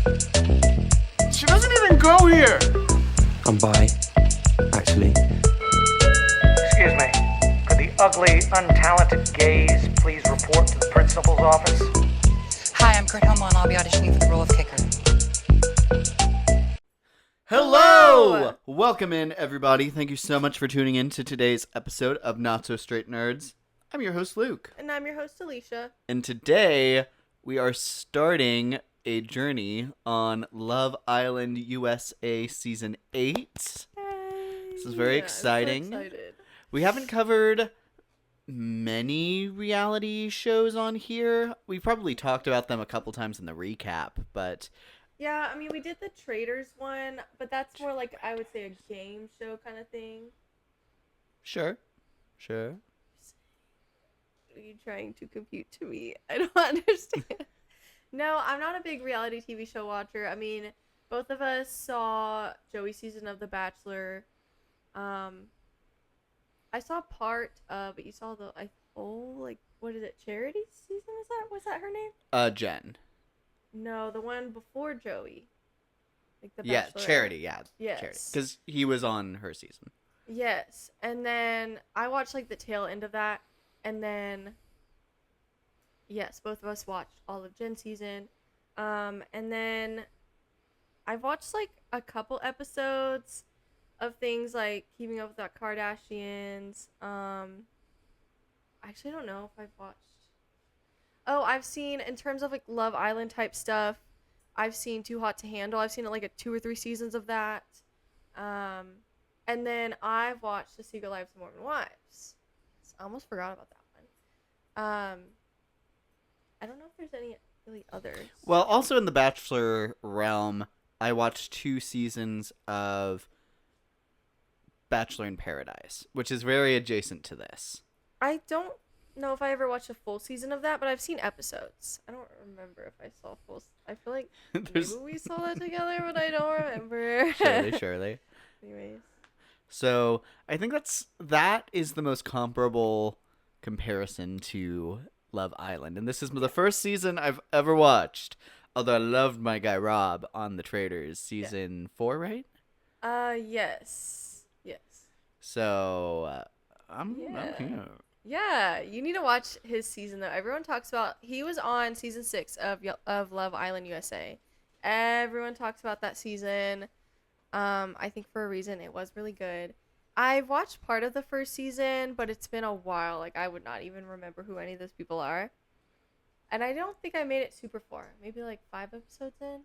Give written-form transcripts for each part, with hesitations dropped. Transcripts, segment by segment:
She doesn't even go here! I'm bi, actually. Excuse me. Could the ugly, untalented gays please report to the principal's office? Hi, I'm Kurt Homo, and I'll be auditioning for the role of kicker. Hello! Welcome in, everybody. Thank you so much for tuning in to today's episode of Not So Straight Nerds. I'm your host, Luke. And I'm your host, Alicia. And today, we are starting a journey on Love Island USA Season 8. This is very exciting. I'm so excited. We haven't covered many reality shows on here. We probably talked about them a couple times in the recap, but... Yeah, I mean, we did the Traders one, but that's more like, I would say, a game show kind of thing. Sure. Are you trying to compute to me? I don't understand. No, I'm not a big reality TV show watcher. I mean, both of us saw Joey's season of The Bachelor. I saw part of, but you saw the, what is it, Charity season? Was that her name? Jen. No, the one before Joey. Like the Yeah, Bachelor. Charity, yeah. Yes. Because he was on her season. Yes. And then I watched like the tail end of that. And then, yes, both of us watched all of Jen's season. And then I've watched like a couple episodes of things like Keeping Up with the Kardashians. I actually don't know if I've watched. Oh, I've seen, in terms of like Love Island type stuff, I've seen Too Hot to Handle. I've seen like 2 or 3 seasons of that. And then I've watched The Secret Lives of Mormon Wives. I almost forgot about that one. I don't know if there's any really others. Well, also in the Bachelor realm, I watched 2 seasons of Bachelor in Paradise, which is very adjacent to this. I don't know if I ever watched a full season of that, but I've seen episodes. I don't remember if I saw full. I feel like maybe we saw that together, but I don't remember. Surely. Anyways. So I think that is the most comparable comparison to Love Island, and this is the first season I've ever watched. Although I loved my guy Rob on The Traders, season 4, right? Yes. So I'm here. Yeah, you need to watch his season though. Everyone talks about he was on season 6 of Love Island USA. Everyone talks about that season. I think for a reason. It was really good. I've watched part of the first season, but it's been a while. Like, I would not even remember who any of those people are. And I don't think I made it super far. Maybe like 5 episodes in.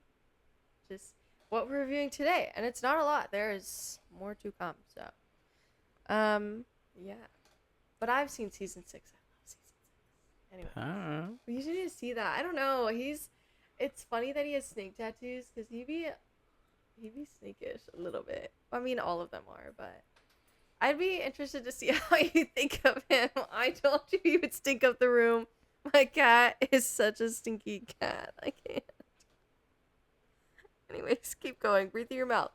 Just what we're reviewing today. And it's not a lot. There is more to come. So, yeah. But I've seen season 6. I love season 6. Anyway. We usually need to see that. I don't know. It's funny that he has snake tattoos because he'd be snakish a little bit. I mean, all of them are, but I'd be interested to see how you think of him. I told you he would stink up the room. My cat is such a stinky cat. I can't. Anyways, keep going. Breathe through your mouth.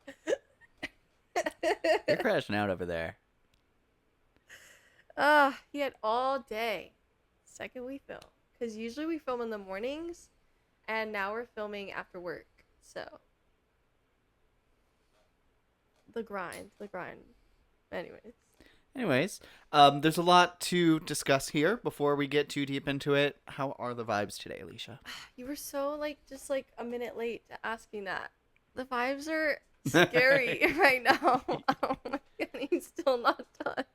You're crashing out over there. He had all day. Second we film. Because usually we film in the mornings, and now we're filming after work. So, the grind. Anyways, there's a lot to discuss here before we get too deep into it. How are the vibes today, Alicia? You were so, just a minute late to asking that. The vibes are scary right now. Oh my god, he's still not done.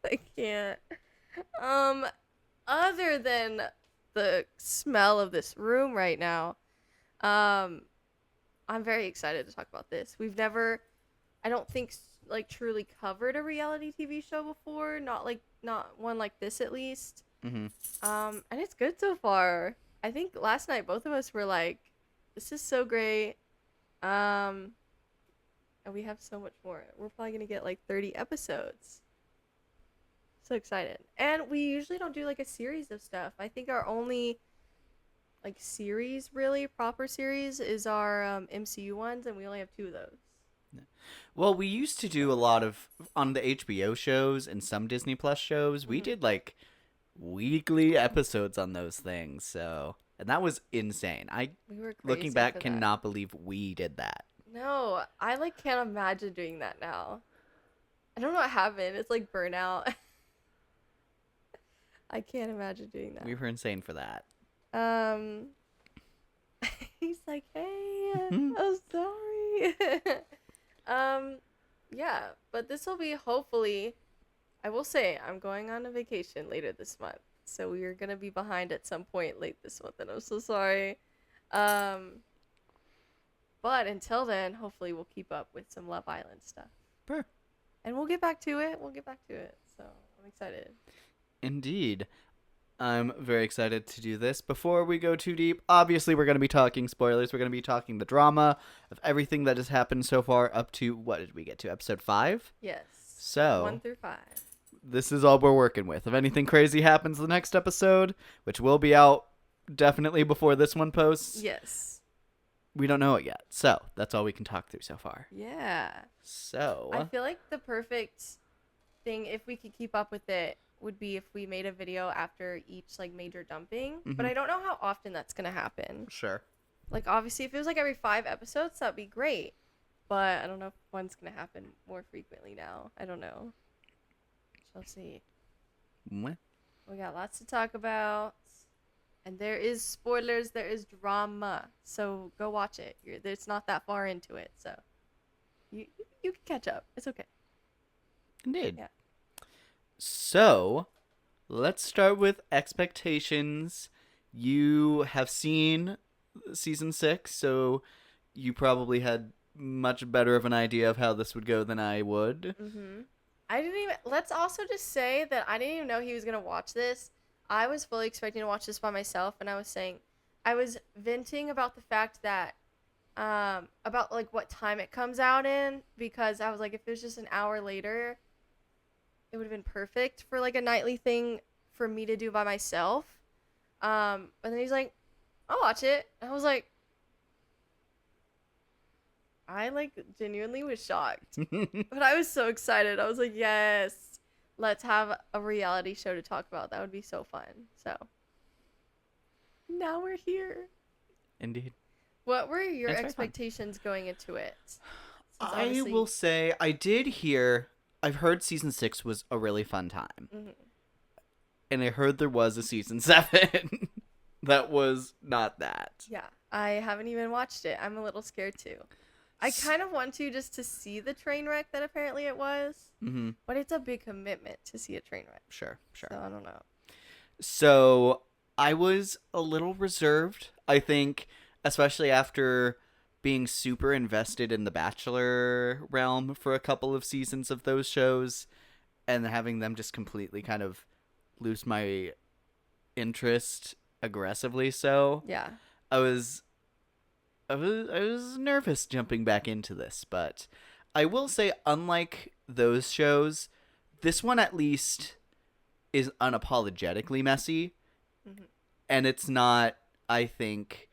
I can't. Other than the smell of this room right now, I'm very excited to talk about this. We've never, I don't think, truly covered a reality TV show before. Not one like this, at least. Mm-hmm. And it's good so far. I think last night both of us were like, this is so great. And we have so much more. We're probably going to get 30 episodes. So excited. And we usually don't do a series of stuff. I think our only series, really proper series, is our MCU ones, and we only have 2 of those. Well, we used to do a lot of on the HBO shows and some Disney Plus shows. We did weekly episodes on those things. So and that was insane. I We were crazy looking back for that. cannot believe we did that. No, I like can't imagine doing that now. I don't know what happened. It's like burnout. I can't imagine doing that. We were insane for that. Um, he's like, "Hey, Mhm. I'm sorry." Yeah, but this will be hopefully. I will say I'm going on a vacation later this month, so we are gonna be behind at some point late this month, and I'm so sorry. Um, but until then, hopefully we'll keep up with some Love Island stuff, Sure. and we'll get back to it. We'll get back to it. So I'm excited. Indeed. I'm very excited to do this. Before we go too deep, obviously we're going to be talking spoilers. We're going to be talking the drama of everything that has happened so far up to, what did we get to, episode 5? Yes. So, 1 through 5. this is all we're working with. If anything crazy happens the next episode, which will be out definitely before this one posts, Yes. we don't know it yet. So, that's all we can talk through so far. Yeah. So, I feel like the perfect thing, if we could keep up with it, would be if we made a video after each like major dumping. But Mhm. I don't know how often that's gonna happen. sure. Like obviously, if it was like every 5 episodes, that'd be great. But I don't know if one's gonna happen more frequently now. I don't know. Shall see. Mwah. We got lots to talk about, and there is spoilers. There is drama. So go watch it. It's not that far into it, so you can catch up. It's okay. Indeed. Yeah. So, let's start with expectations. You have seen season 6, so you probably had much better of an idea of how this would go than I would. I didn't even. Let's also just say that I didn't even know he was gonna watch this. I was fully expecting to watch this by myself, and I was venting about the fact that, about like what time it comes out in, because I was like, if it was just an hour later, it would have been perfect for like a nightly thing for me to do by myself. But then he's like, I'll watch it. And I was like, I like genuinely was shocked. But I was so excited. I was like, yes, let's have a reality show to talk about. That would be so fun. So now we're here. Indeed. What were your It's very fun. expectations going into it? Since I obviously- will say I did hear. I've heard season 6 was a really fun time, Mhm. and I heard there was a season 7 that was not that. Yeah, I haven't even watched it. I'm a little scared too. I kind of want to just to see the train wreck that apparently it was, Mm-hmm. but it's a big commitment to see a train wreck. Sure. So I don't know. So I was a little reserved. I think, especially after being super invested in the Bachelor realm for a couple of seasons of those shows, and having them just completely kind of lose my interest aggressively. So Yeah. I was nervous jumping back into this, but I will say, unlike those shows, this one at least is unapologetically messy, Mhm. and it's not, I think,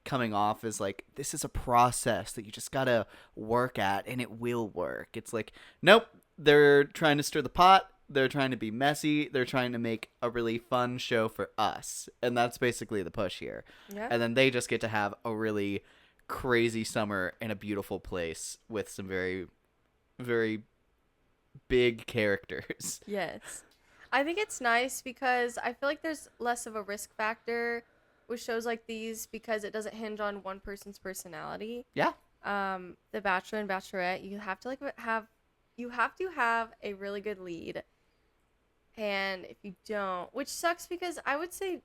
coming off as like, this is a process that you just gotta work at and it will work. It's like, nope, they're trying to stir the pot, they're trying to be messy, they're trying to make a really fun show for us, and that's basically the push here. Yeah. And then they just get to have a really crazy summer in a beautiful place with some very, very big characters. Yes. I think it's nice because I feel like there's less of a risk factor with shows like these because it doesn't hinge on one person's personality. Yeah. The Bachelor and Bachelorette, you have to have a really good lead. And if you don't, which sucks because I would say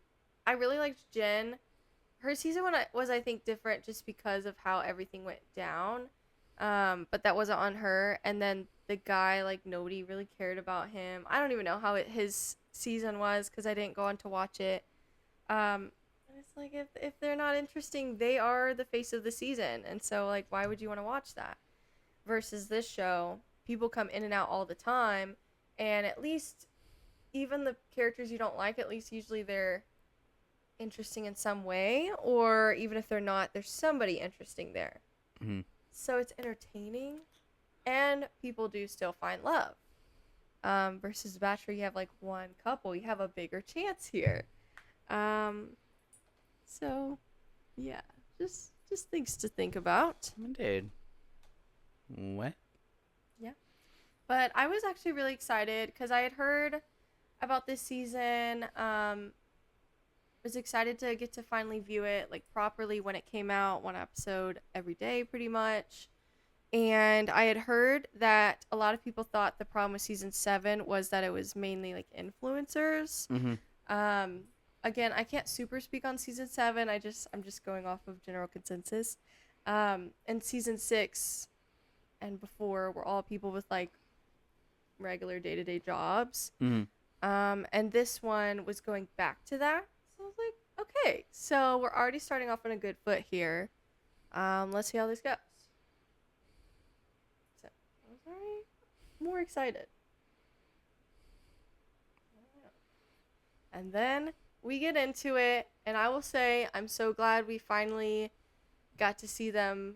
I really liked Jen. Her season was I think different just because of how everything went down. But that wasn't on her. And then the guy, like, nobody really cared about him. I don't even know how his season was because I didn't go on to watch it. And it's like, if they're not interesting, they are the face of the season. And so, like, why would you want to watch that? Versus this show, people come in and out all the time. And at least, even the characters you don't like, at least usually they're interesting in some way. Or even if they're not, there's somebody interesting there. Mhm. So it's entertaining. And people do still find love. Versus Bachelor, you have like one couple. You have a bigger chance here. So, yeah, just things to think about. Indeed. What? Yeah. But I was actually really excited because I had heard about this season. Was excited to get to finally view it like properly when it came out, one episode every day pretty much. And I had heard that a lot of people thought the problem with season 7 was that it was mainly like influencers. Mm-hmm. Again, I can't super speak on season 7. I'm just going off of general consensus. And season 6 and before were all people with like regular day-to-day jobs. Mm-hmm. And this one was going back to that. So I was like, okay, so we're already starting off on a good foot here. Let's see how this goes. So I was already more excited. And then we get into it, and I will say I'm so glad we finally got to see them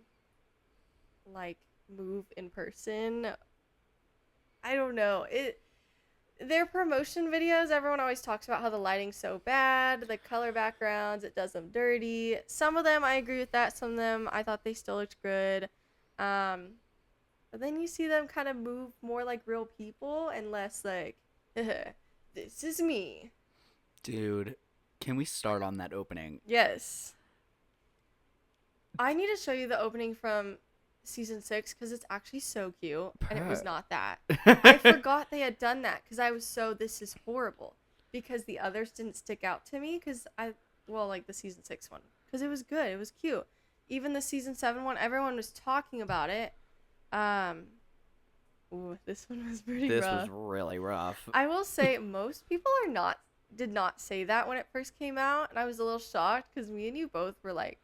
like move in person. I don't know. Their promotion videos, everyone always talks about how the lighting's so bad, the color backgrounds, it does them dirty. Some of them I agree with that. Some of them I thought they still looked good. But then you see them kind of move more like real people and less like, this is me. Dude, can we start on that opening? Yes. I need to show you the opening from season 6 because it's actually so cute, and it was not that. I forgot they had done that because I was this is horrible, because the others didn't stick out to me because like the season 6 one, because it was good, it was cute. Even the season 7 one, everyone was talking about it. Ooh, this one was pretty rough. This was really rough. I will say most people did not say that when it first came out, and I was a little shocked because me and you both were like,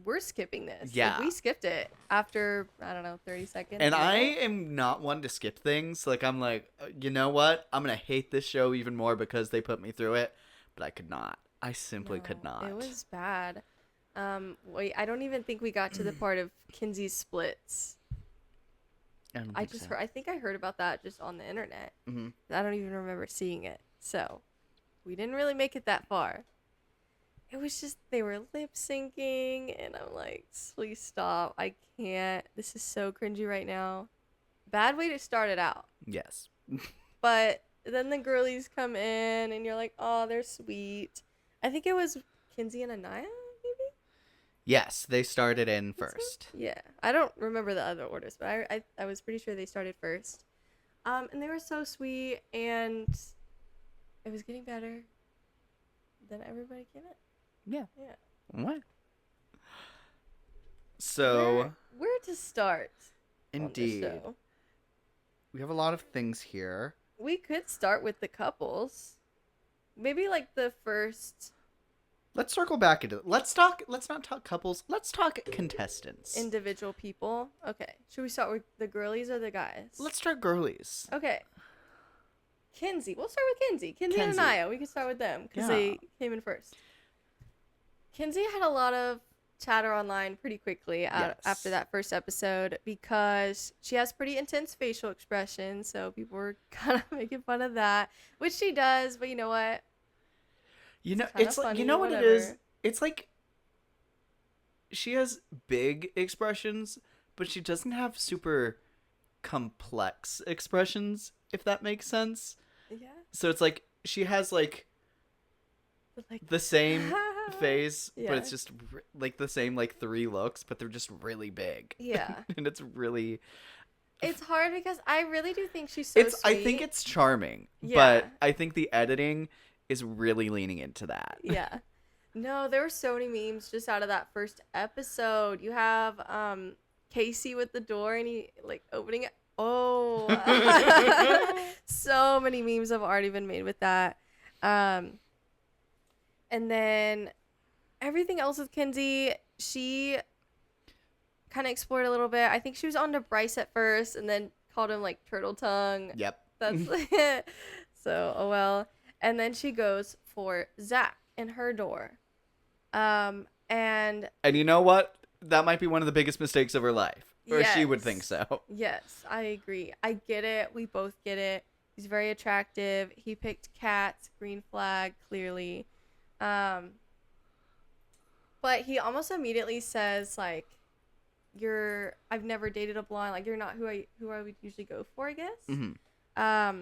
we're skipping this. Yeah. Like, we skipped it after, I don't know, 30 seconds. And I am not one to skip things. Like, I'm like, you know what? I'm going to hate this show even more because they put me through it. But I could not. I simply could not. It was bad. Wait, I don't even think we got to the part of Kinsey's splits. I think I heard about that just on the internet. Mm-hmm. I don't even remember seeing it. So, we didn't really make it that far. It was just, they were lip syncing, and I'm like, please stop. I can't. This is so cringy right now. Bad way to start it out. Yes. But then the girlies come in, and you're like, oh, they're sweet. I think it was Kinsey and Anaya, maybe? Yes, they started in first. Yeah. I don't remember the other orders, but I was pretty sure they started first. And they were so sweet, and it was getting better. Then everybody came in. Yeah. Yeah. What? So, where to start? indeed. We have a lot of things here. We could start with the couples. Maybe like the first. Let's circle back into it. Let's not talk couples. Let's talk contestants. Individual people. Okay. Should we start with the girlies or the guys? Let's start girlies. Okay. Kinsey. We'll start with Kinsey. Kinsey and Anaya. We can start with them because they came in first. Kinsey had a lot of chatter online pretty quickly after that first episode because she has pretty intense facial expressions, so people were kind of making fun of that, which she does, but you know what? It's like, you know what it is? It's like she has big expressions, but she doesn't have super complex expressions, if that makes sense. Yeah. So it's like she has like the same face, but it's just like the same like 3 looks, but they're just really big. Yeah. And it's hard because I really do think she's so sweet. I think it's charming, but I think the editing is really leaning into that. Yeah. No, there were so many memes just out of that first episode. You have Casey with the door and he like opening it. Oh. So many memes have already been made with that. And then everything else with Kinsey, she kind of explored a little bit. I think she was on to Bryce at first and then called him like turtle tongue. Yep. That's it. So, oh well. And then she goes for Zach in her door. And you know what? That might be one of the biggest mistakes of her life. Or she would think so. Yes, I agree. I get it. We both get it. He's very attractive. He picked cats, green flag, clearly. But he almost immediately says like, I've never dated a blonde. Like you're not who I would usually go for, I guess. Hmm. I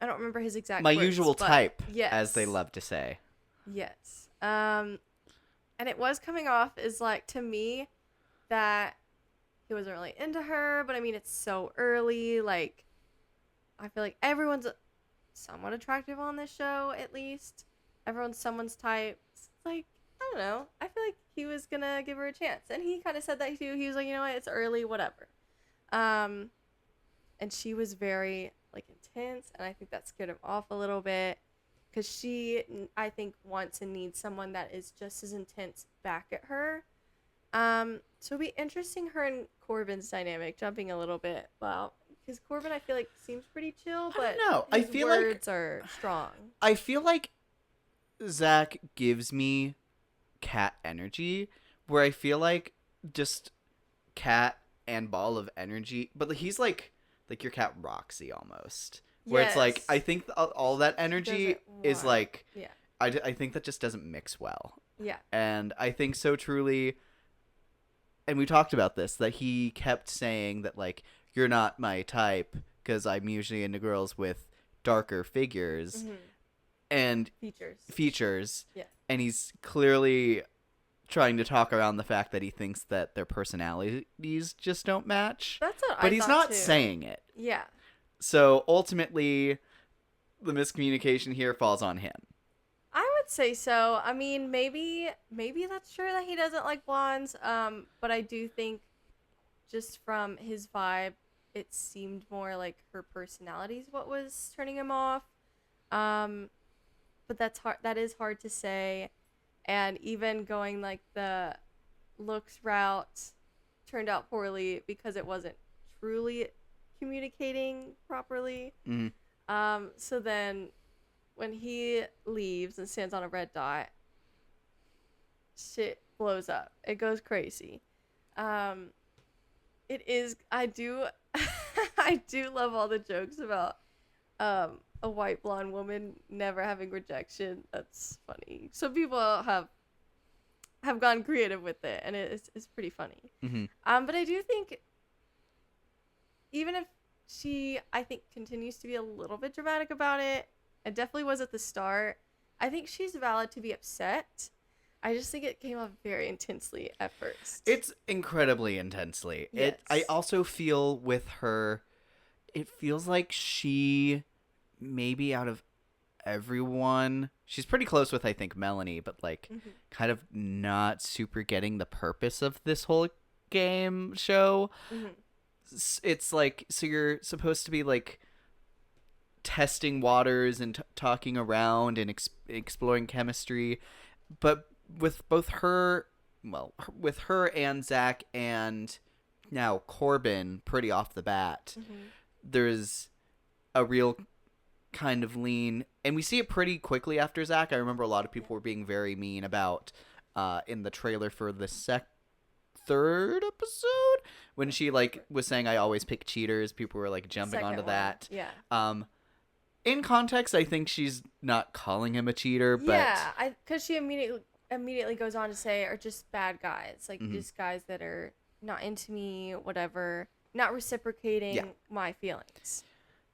don't remember his exact My words, usual but type, yes. as they love to say. Yes. And it was coming off as like to me that he wasn't really into her, but I mean it's so early. Like I feel like everyone's somewhat attractive on this show, at least. Everyone's someone's type. It's like I don't know. I feel like he was gonna give her a chance, and he kind of said that too. He was like, you know what, it's early, whatever. And she was very like intense, and I think that scared him off a little bit, because she, I think, wants and needs someone that is just as intense back at her. So it'll be interesting her and Corbin's dynamic, jumping a little bit. Wow, because Corbin, I feel like seems pretty chill, but I don't know. his words are strong. I feel like Zach gives me cat energy, where I feel like just cat and ball of energy, but he's like your cat Roxy almost, where it's like Yes. I think all that energy Doesn't is want- like Yeah. I think that just doesn't mix well, Yeah. and I think so truly. And we talked about this, that he kept saying that like you're not my type because I'm usually into girls with darker figures Mhm. and Features. Yeah. and he's clearly trying to talk around the fact that he thinks that their personalities just don't match. That's what I But he's thought, not too. saying it. Yeah. So ultimately, the miscommunication here falls on him. I would say so. I mean, maybe that's true that he doesn't like blondes. But I do think, just from his vibe, it seemed more like her personality is what was turning him off. But that's hard. That is hard to say. And even going like the looks route turned out poorly because it wasn't truly communicating properly. Mm-hmm. So then when he leaves and stands on a red dot, shit blows up. It goes crazy. It is, I do I do love all the jokes about a white blonde woman never having rejection. That's funny. Some people have gone creative with it, and it's pretty funny. Mm-hmm. But I do think, even if she, I think, continues to be a little bit dramatic about it, it definitely was at the start, I think she's valid to be upset. I just think it came off very intensely at first. It's incredibly intensely. Yes. I also feel with her, it feels like she, maybe out of everyone, she's pretty close with, I think, Melanie, but like kind of not super getting the purpose of this whole game show. It's like, so you're supposed to be like testing waters and talking around and exploring chemistry, but with both her, well, with her and Zach and now Corbin pretty off the bat, there's a real kind of lean, and we see it pretty quickly after Zach. I remember a lot of people were being very mean about in the trailer for the third episode when she like was saying I always pick cheaters. People were like jumping Second onto one. that. Yeah. In context, I think she's not calling him a cheater, but Yeah, because she immediately goes on to say are just bad guys, like just guys that are not into me, whatever, not reciprocating my feelings.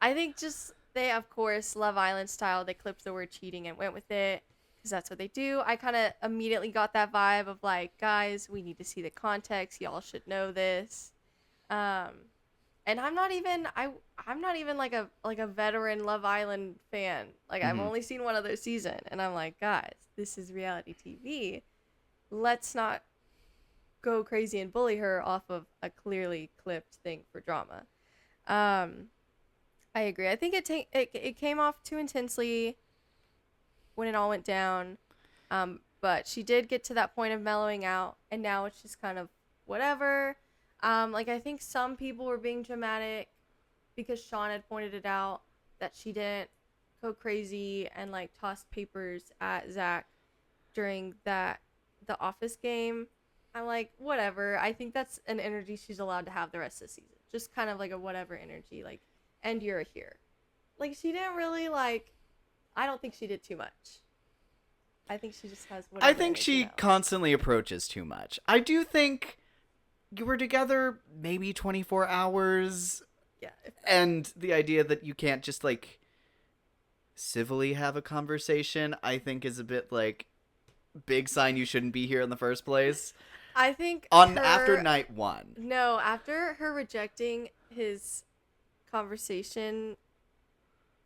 I think just they, of course, Love Island style, they clipped the word cheating and went with it because that's what they do. I kind of immediately got that vibe of like, guys, we need to see the context. Y'all should know this. And I'm not even like a veteran Love Island fan. Like I've only seen one other season, and I'm like, guys, this is reality TV. Let's not go crazy and bully her off of a clearly clipped thing for drama. I agree. I think it came off too intensely when it all went down. But she did get to that point of mellowing out, and now it's just kind of whatever. Like I think some people were being dramatic because Sean had pointed it out that she didn't go crazy and like toss papers at Zach during the Office game. I'm like, whatever. I think that's an energy she's allowed to have the rest of the season. Just kind of like a whatever energy, like, and you're here. Like she didn't really like. I don't think she did too much. I think she just has whatever I think energy she now. constantly approaches too much. I do think you were together maybe 24 hours, Yeah. and the idea that you can't just, like, civilly have a conversation, I think is a bit, like, big sign you shouldn't be here in the first place. I think After night 1. No, after her rejecting his conversation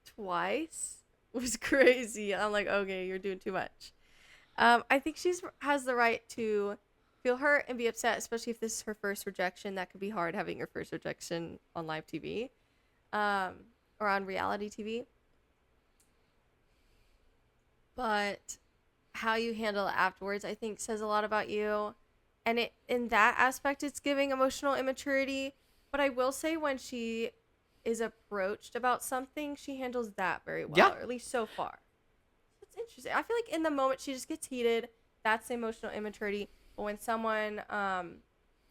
twice was crazy. I'm like, okay, you're doing too much. I think she's has the right to feel hurt and be upset, especially if this is her first rejection. That could be hard, having your first rejection on live TV, or on reality TV. But how you handle it afterwards, I think, says a lot about you. And it in that aspect, it's giving emotional immaturity. But I will say, when she is approached about something, she handles that very well, Yeah. or at least so far. It's interesting. I feel like in the moment she just gets heated. That's the emotional immaturity. But when someone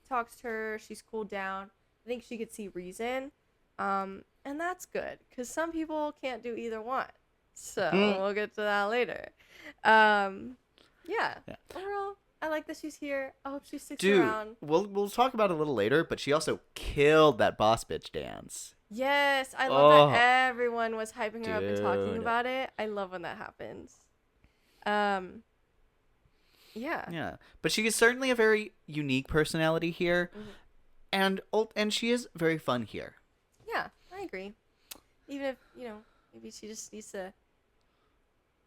talks to her, she's cooled down. I think she could see reason, and that's good, because some people can't do either one. So we'll get to that later. Yeah. Overall, I like that she's here. I hope she sticks Dude, around. we'll talk about it a little later, but she also killed that boss bitch dance. Yes, I love Oh. that everyone was hyping her up and talking Dude. about it. I love when that happens. Yeah. Yeah, but she is certainly a very unique personality here, and she is very fun here. Yeah, I agree. Even if, maybe she just needs to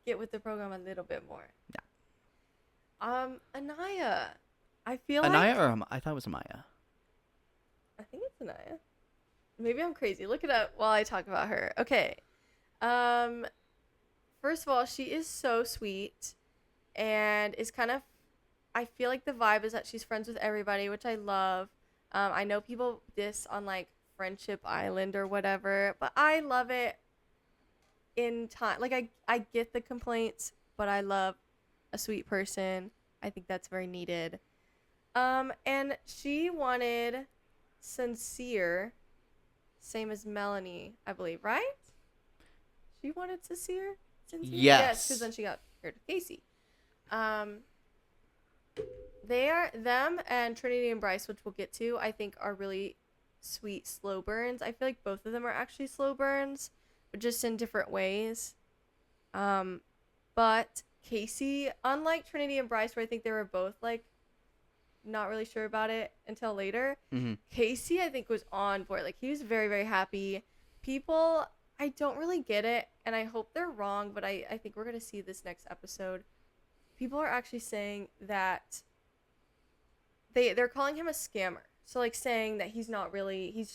get with the program a little bit more. Yeah. Anaya. I feel like Anaya I thought it was Amaya. I think it's Anaya. Maybe I'm crazy. Look it up while I talk about her. Okay. First of all, she is so sweet, and is kind of, I feel like the vibe is that she's friends with everybody, which I love. I know people diss on, like, Friendship Island or whatever, but I love it in time. Like, I get the complaints, but I love a sweet person. I think that's very needed. And she wanted Sincere, same as Melanie, I believe, right? She wanted Sincere? Yes. because then she got paired with Casey. Them and Trinity and Bryce, which we'll get to, I think are really sweet slow burns. I feel like both of them are actually slow burns, but just in different ways. But Casey, unlike Trinity and Bryce, where I think they were both, like, not really sure about it until later, Casey, I think, was on board. Like, he was very, very happy. People, I don't really get it, and I hope they're wrong, but I think we're going to see this next episode. People are actually saying that they're calling him a scammer. So, like, saying that he's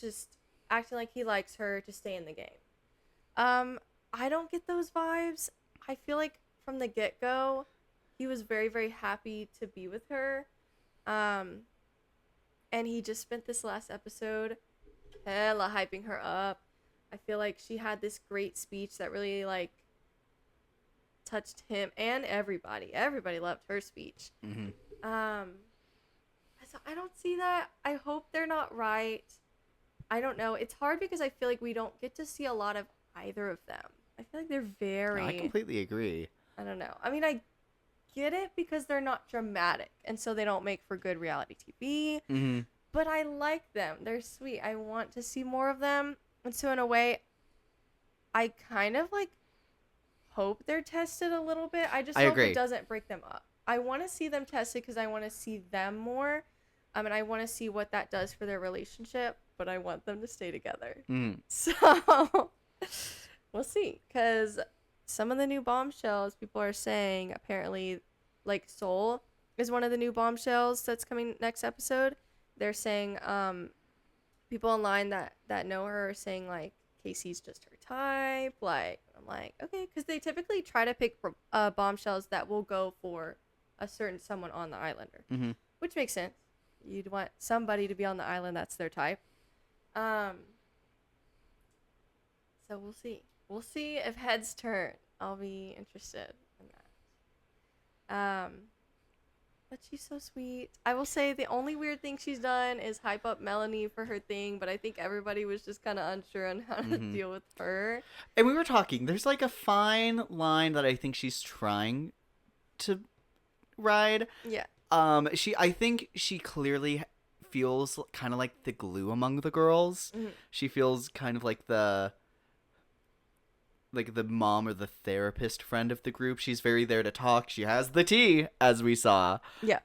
just acting like he likes her to stay in the game. I don't get those vibes. I feel like from the get-go, he was very, very happy to be with her. And he just spent this last episode hella hyping her up. I feel like she had this great speech that really, like, touched him and everybody. Everybody loved her speech. So I don't see that. I hope they're not right. I don't know. It's hard because I feel like we don't get to see a lot of either of them. I feel like they're very... I completely agree. I don't know. I mean, I get it because they're not dramatic, and so they don't make for good reality TV. But I like them. They're sweet. I want to see more of them. And so in a way, I kind of, like, hope they're tested a little bit. I hope agree. it doesn't break them up. I want to see them tested because I want to see them more. And I want to see what that does for their relationship, but I want them to stay together. So we'll see, because some of the new bombshells, people are saying, apparently, like, Soul is one of the new bombshells that's coming next episode. They're saying, people online that know her are saying, like, Casey's just her type. Like, I'm like, okay, because they typically try to pick bombshells that will go for a certain someone on the Islander, which makes sense. You'd want somebody to be on the island that's their type. So we'll see. We'll see if heads turn. I'll be interested in that. But she's so sweet. I will say the only weird thing she's done is hype up Melanie for her thing, but I think everybody was just kind of unsure on how to deal with her. And we were talking, there's, like, a fine line that I think she's trying to ride. Yeah. I think she clearly feels kind of like the glue among the girls. Mhm. She feels kind of like the mom or the therapist friend of the group. She's very there to talk. She has the tea, as we saw. Yeah.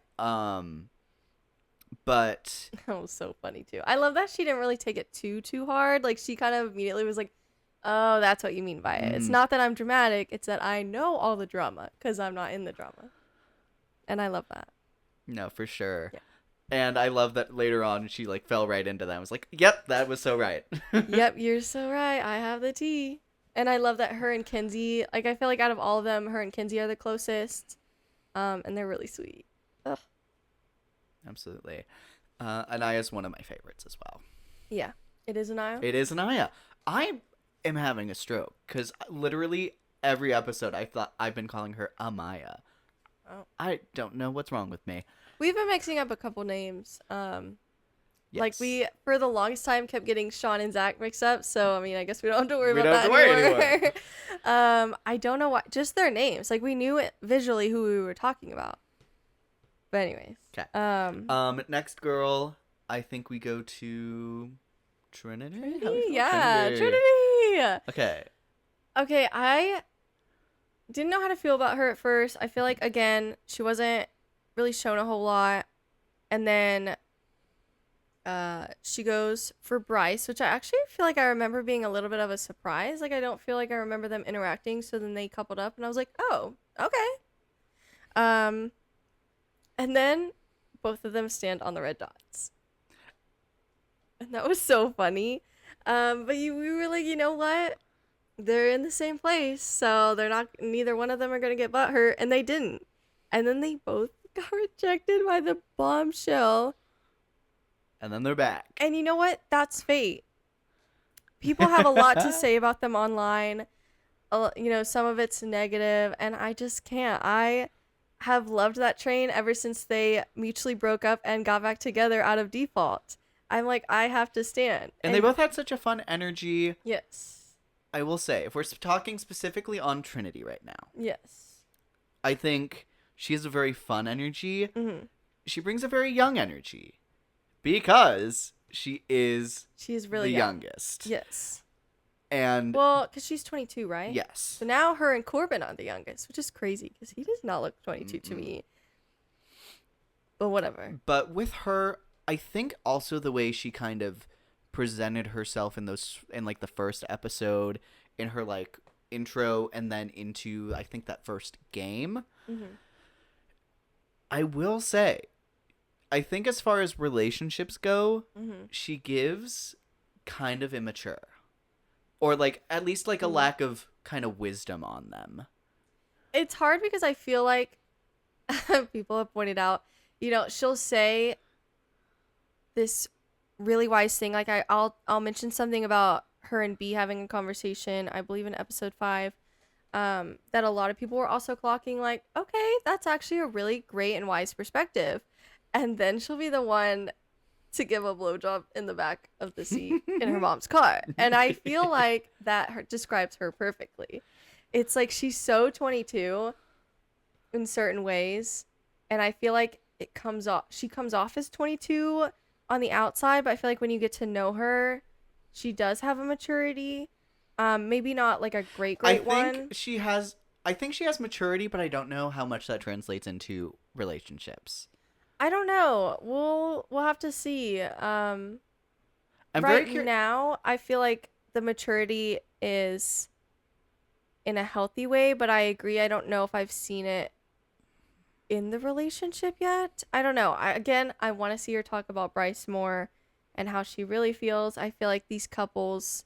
But That was so funny too. I love that she didn't really take it too hard. Like she kind of immediately was like, "Oh, that's what you mean by it. It's not that I'm dramatic. It's that I know all the drama because I'm not in the drama." And I love that. no, for sure. Yeah. And I love that later on she like fell right into that. I was like, "Yep, that was so right." Yep, you're so right. I have the tea. And I love that her and Kenzie, like I feel like out of all of them, her and Kenzie are the closest. And they're really sweet. Ugh. Absolutely. Anaya's one of my favorites as well. Yeah. It is Anaya. It is Anaya. I am having a stroke because literally every episode I've been calling her Amaya. Oh. I don't know what's wrong with me. We've been mixing up a couple names. Like Yes. we, for the longest time, kept getting Sean and Zach mixed up. So I mean, I guess we don't have to worry We about don't that have to worry anymore. I don't know why. Just their names. Like we knew it visually who we were talking about. But anyways. 'Kay. Next girl, I think we go to Trinity. How do we feel? Yeah, Trinity. Okay. Okay, I didn't know how to feel about her at first. I feel like again, she wasn't really shown a whole lot, and then she goes for Bryce, which I actually feel like I remember being a little bit of a surprise. Like I don't feel like I remember them interacting, so then they coupled up and I was like, "Oh, okay." And then both of them stand on the red dots. And that was so funny. But we were like, you know what? They're in the same place, so neither one of them are gonna get butthurt, and they didn't. And then they both got rejected by the bombshell. And then they're back. And you know what? That's fate. People have a lot to say about them online. Some of it's negative, and I just can't. I have loved that train ever since they mutually broke up and got back together out of default. I'm like, I have to stand. And they both had such a fun energy. Yes. I will say, if we're talking specifically on Trinity right now, Yes. I think she has a very fun energy. Mm-hmm. She brings a very young energy because she is She's really the young. youngest. Yes. And Well, because she's 22, right? yes. So now her and Corbin are the youngest, which is crazy because he does not look 22 to me. But whatever. But with her, I think also the way she kind of presented herself in like the first episode, in her like intro, and then into I think that first game. Mm-hmm. I will say, I think as far as relationships go, Mm-hmm. she gives kind of immature, or like at least like a Mm-hmm. lack of kind of wisdom on them. It's hard because I feel like people have pointed out, she'll say this really wise thing. Like I'll mention something about her and B having a conversation, I believe in episode 5, that a lot of people were also clocking like, okay, that's actually a really great and wise perspective. And then she'll be the one to give a blowjob in the back of the seat in her mom's car. And I feel like that describes her perfectly. It's like she's so 22 in certain ways, and I feel like she comes off as 22 on the outside, but I feel like when you get to know her, she does have a maturity. Maybe not like a great I one. think she has maturity, but I don't know how much that translates into relationships. I don't know. We'll have to see. I'm Right very now, I feel like the maturity is in a healthy way, but I agree. I don't know if I've seen it in the relationship yet. I don't know. I want to see her talk about Bryce more and how she really feels. I feel like these couples,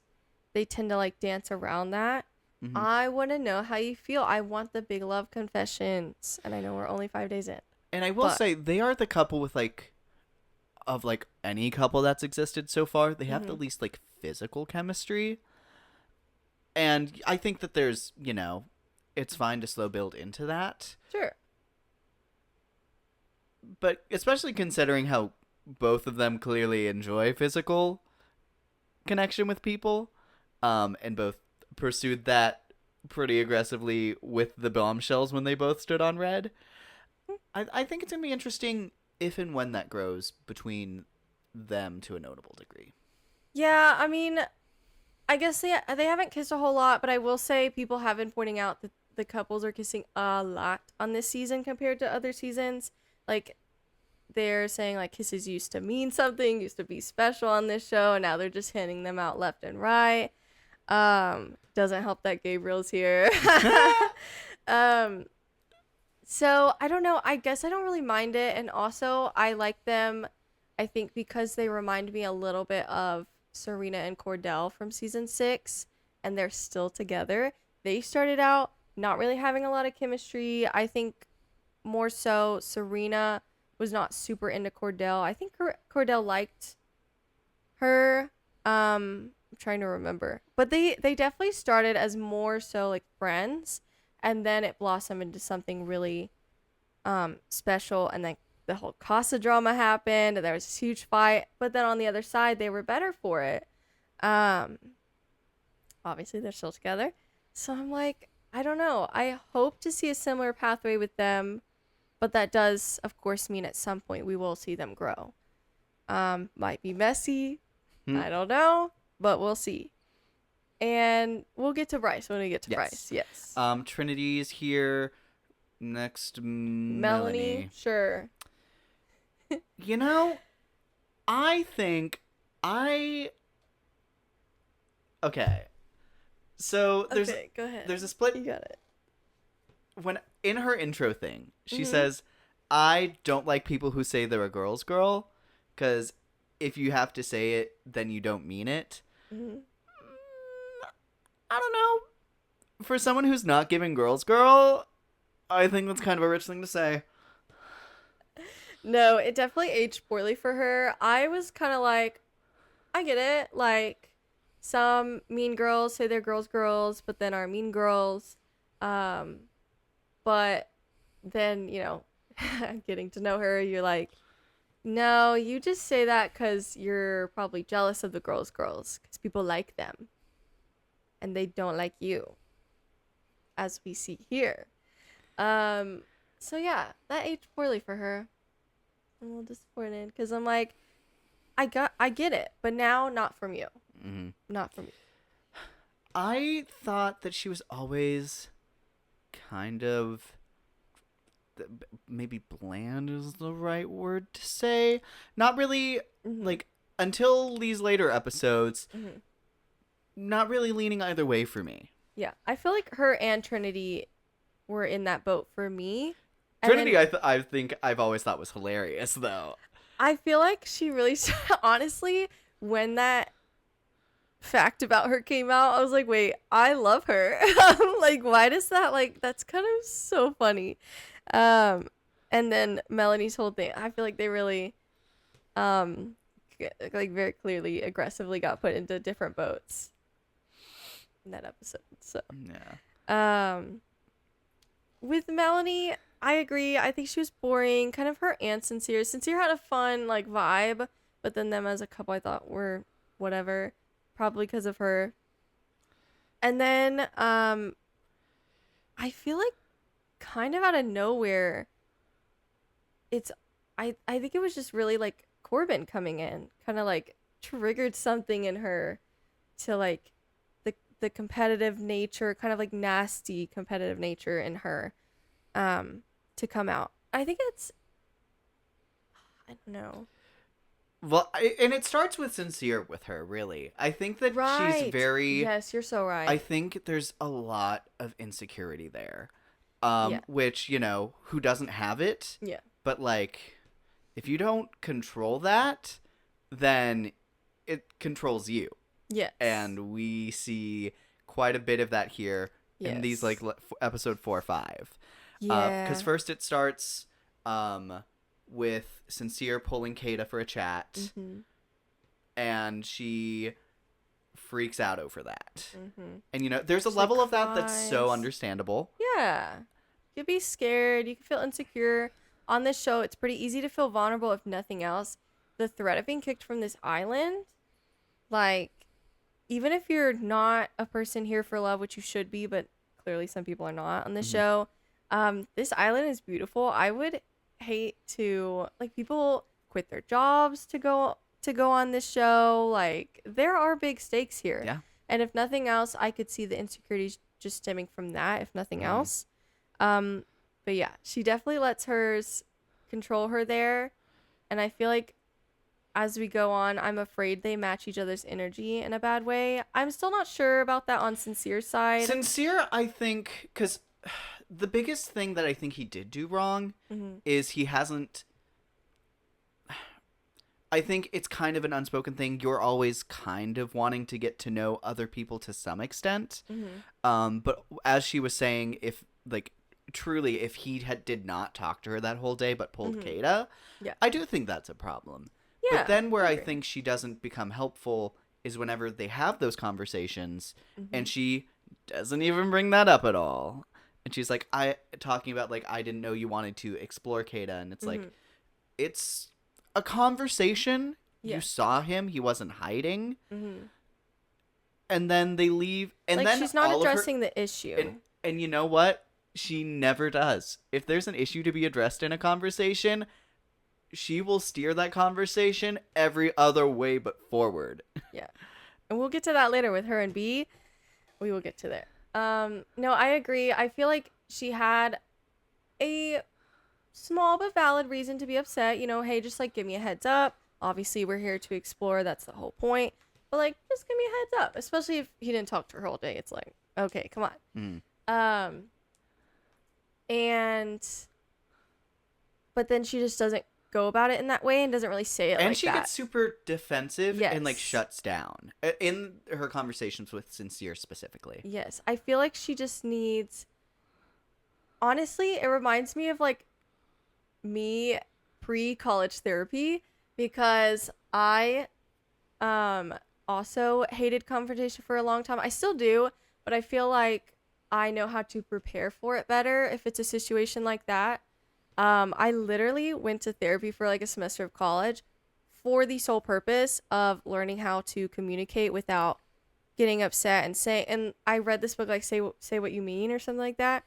they tend to like dance around that. Mm-hmm. I want to know how you feel. I want the big love confessions, and I know we're only 5 days in. And I will say they are the couple with of any couple that's existed so far. They have the least physical chemistry. And I think that there's, it's fine to slow build into that. Sure. But especially considering how both of them clearly enjoy physical connection with people, and both pursued that pretty aggressively with the bombshells when they both stood on red. I think it's going to be interesting if and when that grows between them to a notable degree. Yeah, I mean, I guess they haven't kissed a whole lot, but I will say people have been pointing out that the couples are kissing a lot on this season compared to other seasons. Like, they're saying like kisses used to mean something, used to be special on this show, and now they're just handing them out left and right. Doesn't help that Gabriel's here. So I don't know. I guess I don't really mind it, and also I like them. I think because they remind me a little bit of Serena and Cordell from season 6, and they're still together. They started out not really having a lot of chemistry. I think more so Serena was not super into Cordell. I think Cordell liked her. I'm trying to remember. But they definitely started as more so like friends, and then it blossomed into something really special, and then the whole Casa drama happened, and there was this huge fight, but then on the other side they were better for it. Obviously they're still together. So I'm like, I don't know. I hope to see a similar pathway with them, but that does of course mean at some point we will see them grow. Might be messy. I don't know, but we'll see. And we'll get to Bryce when we get to Bryce. Yes. Trinity's here. Next, Melanie. Sure. You know, I think okay. So there's go ahead. there's a split. You got it. When in her intro thing, she says, "I don't like people who say they're a girl's girl, because if you have to say it, then you don't mean it." I don't know. For someone who's not giving girls girl, I think that's kind of a rich thing to say. No, it definitely aged poorly for her. I was kind of like, I get it. Like, some mean girls say they're girls, but then are mean girls. But then, you know, getting to know her, you're like, no, you just say that because you're probably jealous of the girls, because people like them. And they don't like you. As we see here. So yeah, that aged poorly for her. I'm a little disappointed because I'm like, I get it, but now not from you. Not from you. I thought that she was always kind of, maybe bland is the right word to say. Not really, like, until these later episodes, not really leaning either way for me. Yeah, I feel like her and Trinity were in that boat for me. And Trinity, then, I think I've always thought was hilarious, though. I feel like she really, honestly, when that fact about her came out, I was like, wait, I love her. Like, why does that, like, that's kind of so funny. And then Melanie's whole thing, I feel like they really, like, very clearly, aggressively got put into different boats in that episode. So, Yeah. with Melanie, I agree. I think she was boring. Kind of her and Sincere. Sincere had a fun like vibe, but then them as a couple I thought were whatever, probably because of her. And then I feel like kind of out of nowhere, I think it was just really like Corbin coming in, kind of like triggered something in her to like the competitive nature, kind of like nasty competitive nature in her to come out. I think it's, I don't know. Well, and it starts with Sincere with her, really. I think that she's very... Yes, you're so right. I think there's a lot of insecurity there. Yeah. Which, you know, who doesn't have it? Yeah. But, like, if you don't control that, then it controls you. Yes. And we see quite a bit of that here in these, like, episode 4 or 5. Yeah. Because first it starts with Sincere pulling Kata for a chat. Mm-hmm. And she freaks out over that. Mm-hmm. And, you know, there's a She level of that that's cries. so understandable. Yeah. You could be scared. You can feel insecure. On this show, it's pretty easy to feel vulnerable if nothing else. The threat of being kicked from this island, like, even if you're not a person here for love, which you should be, but clearly some people are not on the show. This island is beautiful. I would hate to like people quit their jobs to go on this show. Like there are big stakes here. Yeah. And if nothing else, I could see the insecurities just stemming from that, if nothing else. But yeah, she definitely lets hers control her there. And I feel like as we go on, I'm afraid they match each other's energy in a bad way. I'm still not sure about that on Sincere's side. Sincere, I think, because the biggest thing that I think he did do wrong is he hasn't. I think it's kind of an unspoken thing. You're always kind of wanting to get to know other people to some extent. But as she was saying, if like truly, if he did not talk to her that whole day but pulled Kata, I do think that's a problem. Yeah, but then where I I agree. think she doesn't become helpful is whenever they have those conversations and she doesn't even bring that up at all. And she's like, talking about like, I didn't know you wanted to explore Kata. And it's like, it's a conversation. Yeah. You saw him. He wasn't hiding. And then they leave. And like then she's not all of her- addressing the issue. and you know what? She never does. If there's an issue to be addressed in a conversation, she will steer that conversation every other way but forward. Yeah. And we'll get to that later with her and B. We will get to there. No, I agree. I feel like she had a small but valid reason to be upset. You know, hey, just like give me a heads up. Obviously, we're here to explore. That's the whole point. But like, just give me a heads up. Especially if he didn't talk to her all day. It's like, okay, come on. But then she just doesn't go about it in that way and doesn't really say it And like she that. gets super defensive and like Yes. shuts down in her conversations with Sincere specifically. Yes, I feel like she just needs. Honestly, it reminds me of like me pre-college therapy because I also hated confrontation for a long time. I still do, but I feel like I know how to prepare for it better if it's a situation like that. I literally went to therapy for like a semester of college for the sole purpose of learning how to communicate without getting upset and say. And I read this book like say what you mean or something like that,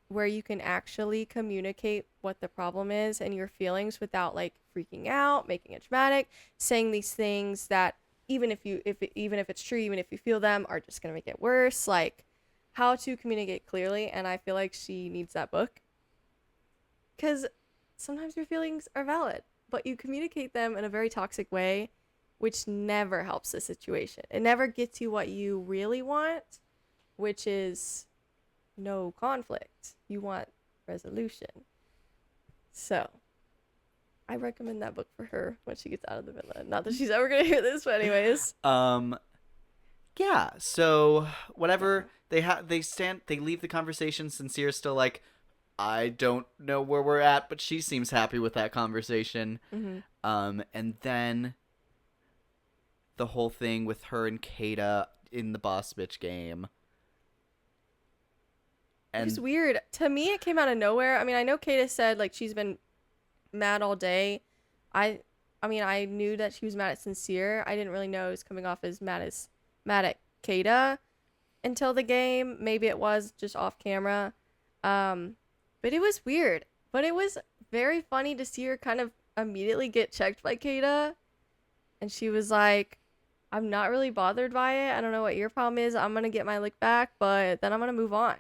where you can actually communicate what the problem is and your feelings without like freaking out, making it dramatic, saying these things that even if it's true, even if you feel them, are just gonna make it worse. Like how to communicate clearly, and I feel like she needs that book. Because sometimes your feelings are valid, but you communicate them in a very toxic way, which never helps the situation. It never gets you what you really want, which is no conflict. You want resolution. So, I recommend that book for her when she gets out of the villa. Not that she's ever going to hear this, but anyways. Yeah, so whatever they leave the conversation. Sincere's still like, I don't know where we're at, but she seems happy with that conversation. And then the whole thing with her and Kata in the boss bitch game. It And was weird. To me, it came out of nowhere. I mean, I know Kata said, like, she's been mad all day. I mean, I knew that she was mad at Sincere. I didn't really know it was coming off as mad at Kata until the game. Maybe it was just off camera. But it was weird. But it was very funny to see her kind of immediately get checked by Kata. And she was like, I'm not really bothered by it. I don't know what your problem is. I'm going to get my lick back, but then I'm going to move on.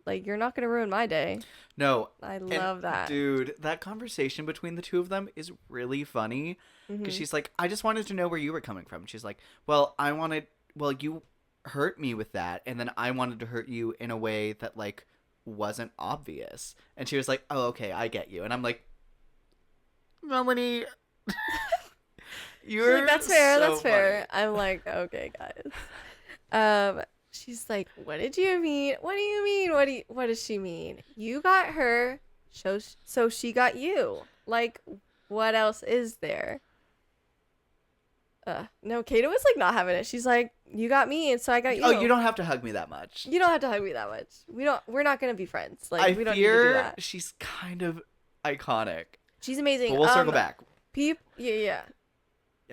Like, you're not going to ruin my day. no, I and, love that. dude. That conversation between the two of them is really funny because she's like, I just wanted to know where you were coming from. She's like, well, you hurt me with that, and then I wanted to hurt you in a way that like wasn't obvious. And she was like, oh, okay, I get you. And I'm like, Melanie, you're She's like, that's fair, so that's fair. funny. I'm like, okay, guys. She's like, what did you mean? What do you mean? What does she mean? You got her, so she got you. Like, what else is there? No, Kata was like not having it. She's like, you got me, and so I got you. Oh, you don't have to hug me that much. You don't have to hug me that much. We're not gonna be friends. Like, I we don't need to do fear that. she's kind of iconic. She's amazing. But we'll circle back. Yeah. Yeah,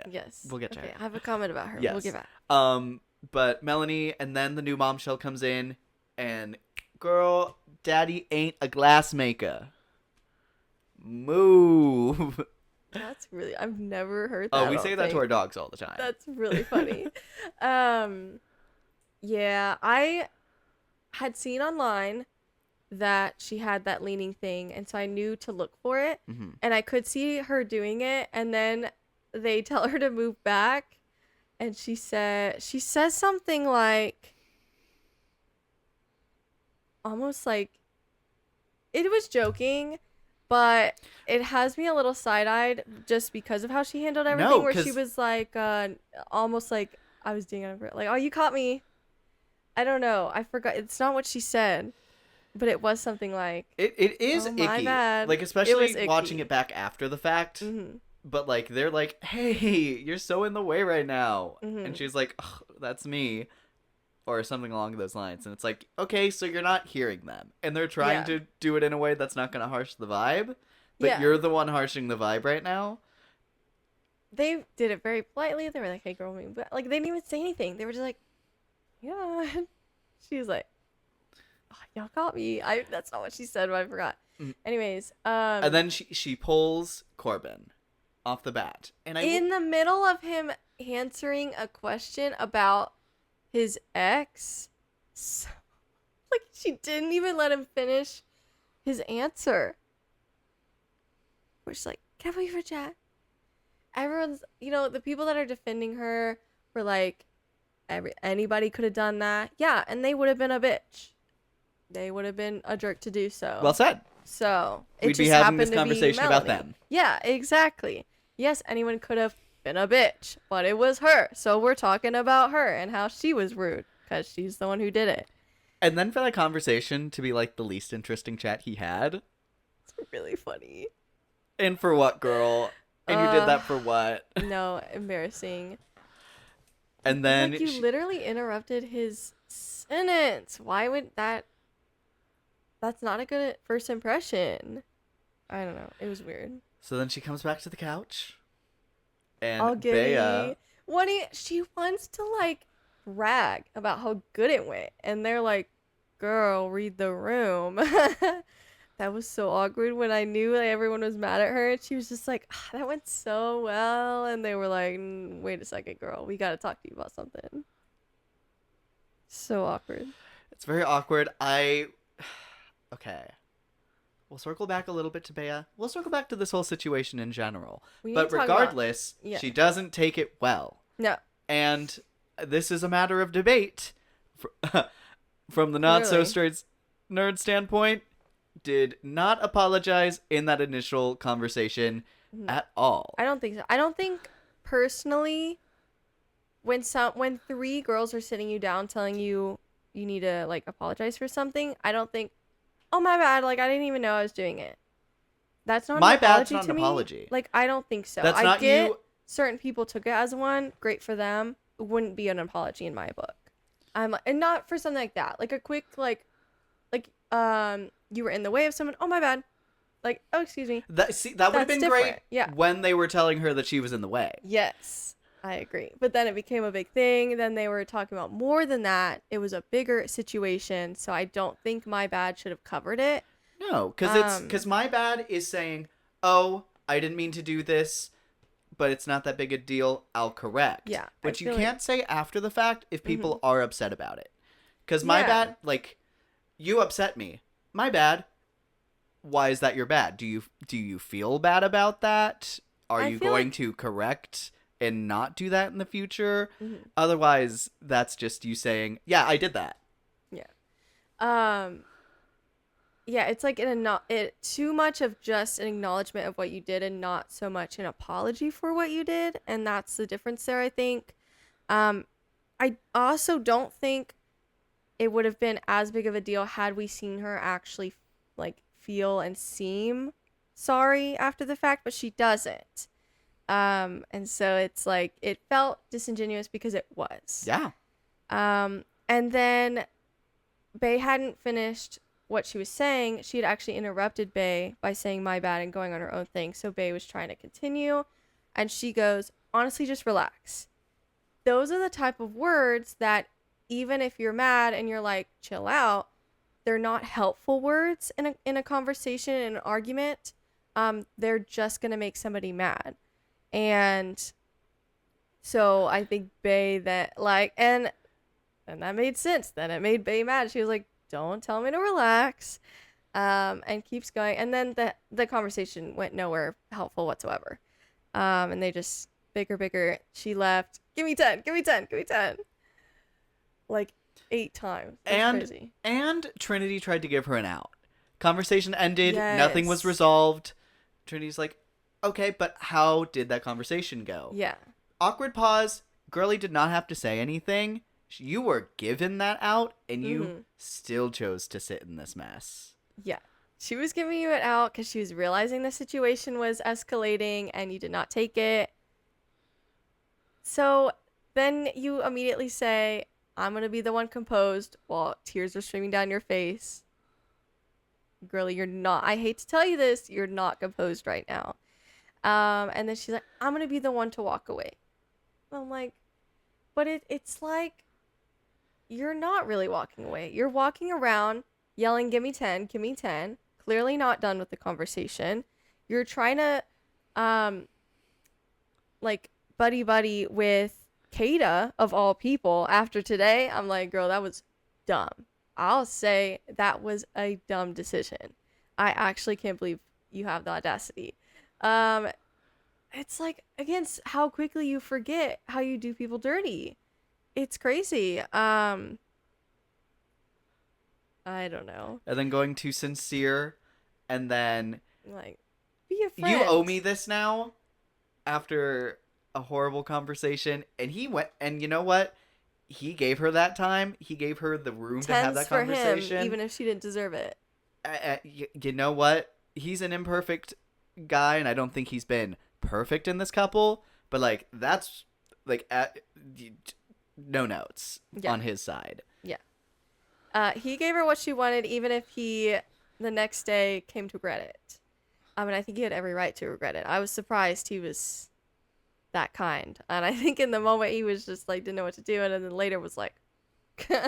Yes. we'll get to okay, her. I have a comment about her. Yes. We'll get back. But Melanie, and then the new bombshell comes in, And girl, daddy ain't a glass maker. Move. That's really, I've never heard that. Oh, I we don't say that to think. our dogs all the time. That's really funny. Yeah, I had seen online that she had that leaning thing, and so I knew to look for it, Mhm. and I could see her doing it, and then they tell her to move back, and she says something like, almost like, it was joking, but it has me a little side-eyed just because of how she handled everything, No, where she 'cause- was like, almost like, I was doing it, like, oh, you caught me. I don't know. I forgot. It's not what she said, but it was something like, It is oh, my icky. bad. Like, It especially was watching icky. it back after the fact. Mm-hmm. But, like, they're like, hey, you're so in the way right now. Mhm. And she's like, "Ugh, that's me. Or something along those lines. And it's like, okay, so you're not hearing them. And they're trying Yeah. to do it in a way that's not going to harsh the vibe. But Yeah. you're the one harshing the vibe right now. They did it very politely. They were like, hey, girl, but like, they didn't even say anything. They were just like, yeah. She was like, oh, y'all caught me. That's not what she said, but I forgot. Mhm. Anyways, And then she pulls Corbin off the bat. And in the middle of him answering a question about his ex, like, she didn't even let him finish his answer. We're just like, can we for chat? Everyone's, the people that are defending her were like, anybody could have done that. Yeah, and they would have been a bitch. They would have been a jerk to do so. well said. So it We'd be just having this happened to be conversation about Melanie. them. Yeah, exactly. Yes, anyone could have been a bitch, but it was her. So we're talking about her and how she was rude because she's the one who did it. And then for that conversation to be like the least interesting chat he had. It's really funny. And for what, girl? And you did that for what? No, embarrassing. And then like, you literally interrupted his sentence. Why would that? That's not a good first impression. I don't know. It was weird. So then she comes back to the couch. And All Bea, giddy. She wants to like brag about how good it went, and they're like, "Girl, read the room." That was so awkward when I knew like, everyone was mad at her, and she was just like, "That went so well," and they were like, "Wait a second, girl, we gotta talk to you about something." So awkward. it's very awkward. Okay. We'll circle back a little bit to Bea. We'll circle back to this whole situation in general. We need But to talk about- regardless, yeah. she doesn't take it well. No. And this is a matter of debate. From the not so Clearly. straight nerd standpoint, did not apologize in that initial conversation at all. I don't think so. I don't think personally when three girls are sitting you down telling you you need to like apologize for something, I don't think, oh my bad, like I didn't even know I was doing it. That's not My an bad's apology not to an me. apology. Like I don't think so. That's I not get you. certain people took it as one, great for them. It wouldn't be an apology in my book. And not for something like that. Like a quick you were in the way of someone, oh my bad. Like, oh excuse me. That would have That's been different. great Yeah. when they were telling her that she was in the way. Yes, I agree. But then it became a big thing. Then they were talking about more than that. It was a bigger situation. So I don't think my bad should have covered it. No, because my bad is saying, oh, I didn't mean to do this, but it's not that big a deal. I'll correct. Yeah, I But you feel like- can't say after the fact if people are upset about it. Because my Yeah. bad, like, you upset me. My bad. Why is that your bad? Do you feel bad about that? Are I you feel going like- to correct and not do that in the future? Mm-hmm. Otherwise, that's just you saying, yeah, I did that. Yeah, it's like too much of just an acknowledgement of what you did and not so much an apology for what you did, and that's the difference there, I think. I also don't think it would have been as big of a deal had we seen her actually like feel and seem sorry after the fact, but she doesn't. And so it's like it felt disingenuous because it was. Yeah. And then Bae hadn't finished what she was saying. She had actually interrupted Bae by saying my bad and going on her own thing. So Bae was trying to continue, and she goes, honestly, just relax. Those are the type of words that even if you're mad and you're like, chill out, they're not helpful words in a conversation, in an argument. They're just gonna make somebody mad. And so I think Bay that like and that made sense. Then it made Bay mad. She was like, "Don't tell me to relax," and keeps going. And then the conversation went nowhere helpful whatsoever. And they just bigger. She left. Give me 10. Give me 10. Give me 10. Like 8 times. That's crazy. And Trinity tried to give her an out. Conversation ended. Nothing was resolved. Trinity's like, okay, but how did that conversation go? Yeah. Awkward pause. Girlie did not have to say anything. You were given that out, and you still chose to sit in this mess. Yeah. She was giving you it out because she was realizing the situation was escalating, and you did not take it. So then you immediately say, I'm going to be the one composed while tears are streaming down your face. Girlie, you're not. I hate to tell you this. You're not composed right now. And then she's like, I'm going to be the one to walk away. I'm like, but it's like, you're not really walking away. You're walking around yelling, give me 10, give me 10. Clearly not done with the conversation. You're trying to, like, buddy with Kata, of all people, after today. I'm like, girl, that was dumb. I'll say that was a dumb decision. I actually can't believe you have the audacity. It's like, against how quickly you forget how you do people dirty. It's crazy. I don't know. And then going too sincere, and then Like, be a friend. you owe me this now after a horrible conversation. And he went, and you know what? He gave her that time. He gave her the room to have that for conversation. him, even if she didn't deserve it. You know what? He's an imperfect guy, and I don't think he's been perfect in this couple. But, like, that's, like, no notes on his side. Yeah. He gave her what she wanted, even if he, the next day, came to regret it. I mean, I think he had every right to regret it. I was surprised he was that kind. And I think in the moment he was just, like, didn't know what to do. And then later was like,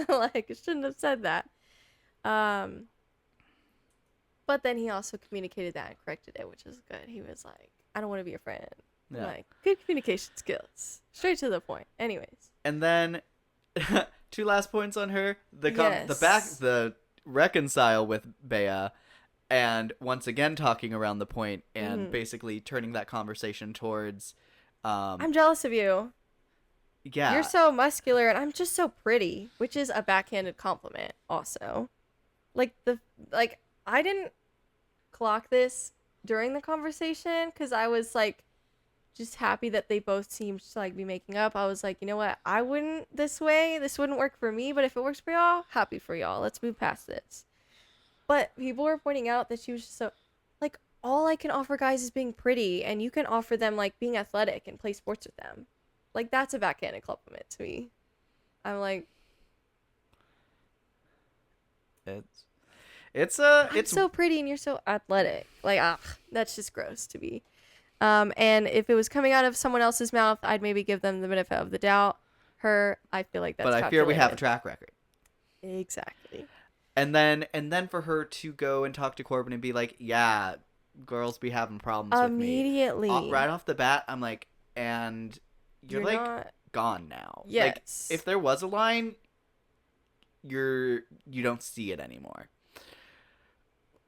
like, I shouldn't have said that. But then he also communicated that and corrected it, which is good. He was like, I don't want to be your friend. Yeah. Like, good communication skills. Straight to the point. Anyways. And then, 2 last points on her. Yes. The reconcile with Bea, and once again talking around the point and basically turning that conversation towards, I'm jealous of you. yeah. You're so muscular and I'm just so pretty, which is a backhanded compliment also. Like I didn't clock this during the conversation because I was like just happy that they both seemed to like be making up. I was like, you know what? I wouldn't this way. This wouldn't work for me, but if it works for y'all, happy for y'all. Let's move past this. But people were pointing out that she was just so like, all I can offer guys is being pretty, and you can offer them like being athletic and play sports with them. Like, that's a backhanded compliment to me. I'm like, It's so pretty and you're so athletic. Like, that's just gross to me. And if it was coming out of someone else's mouth, I'd maybe give them the benefit of the doubt. I feel like that's but I fear we have a calculated. track record. Exactly. And then for her to go and talk to Corbin and be like, yeah, girls be having problems Immediately. with me. Right off the bat, I'm like, and you're like not... gone now. Yes. Like, if there was a line, you don't see it anymore.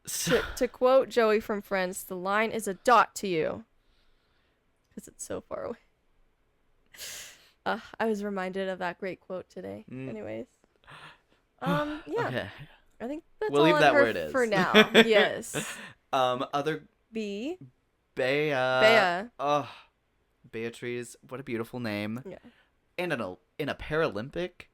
So, to quote Joey from Friends, the line is a dot to you. Because it's so far away. I was reminded of that great quote today. Anyways. Yeah. okay. I think that's We'll all leave on that her where it is. for now. Yes. Other B. Bea. Bea. Oh, Beatrice. What a beautiful name. Yeah. And in a Paralympic,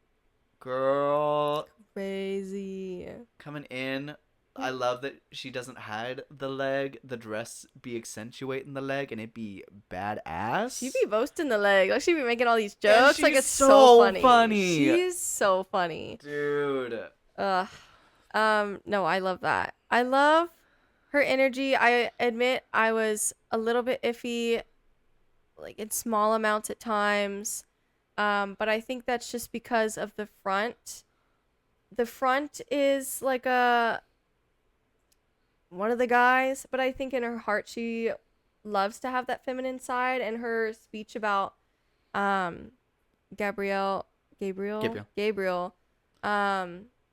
girl. Crazy. Coming in. I love that she doesn't hide the leg. The dress be accentuating the leg, and it be badass. She be boasting the leg. Like, she be making all these jokes. she's Like, it's so so funny. She's so funny. Dude. No, I love that. I love her energy. I admit I was a little bit iffy, like in small amounts at times. But I think that's just because of the front. the front is like a one of the guys, but I think in her heart she loves to have that feminine side, and her speech about um Gabrielle Gabriel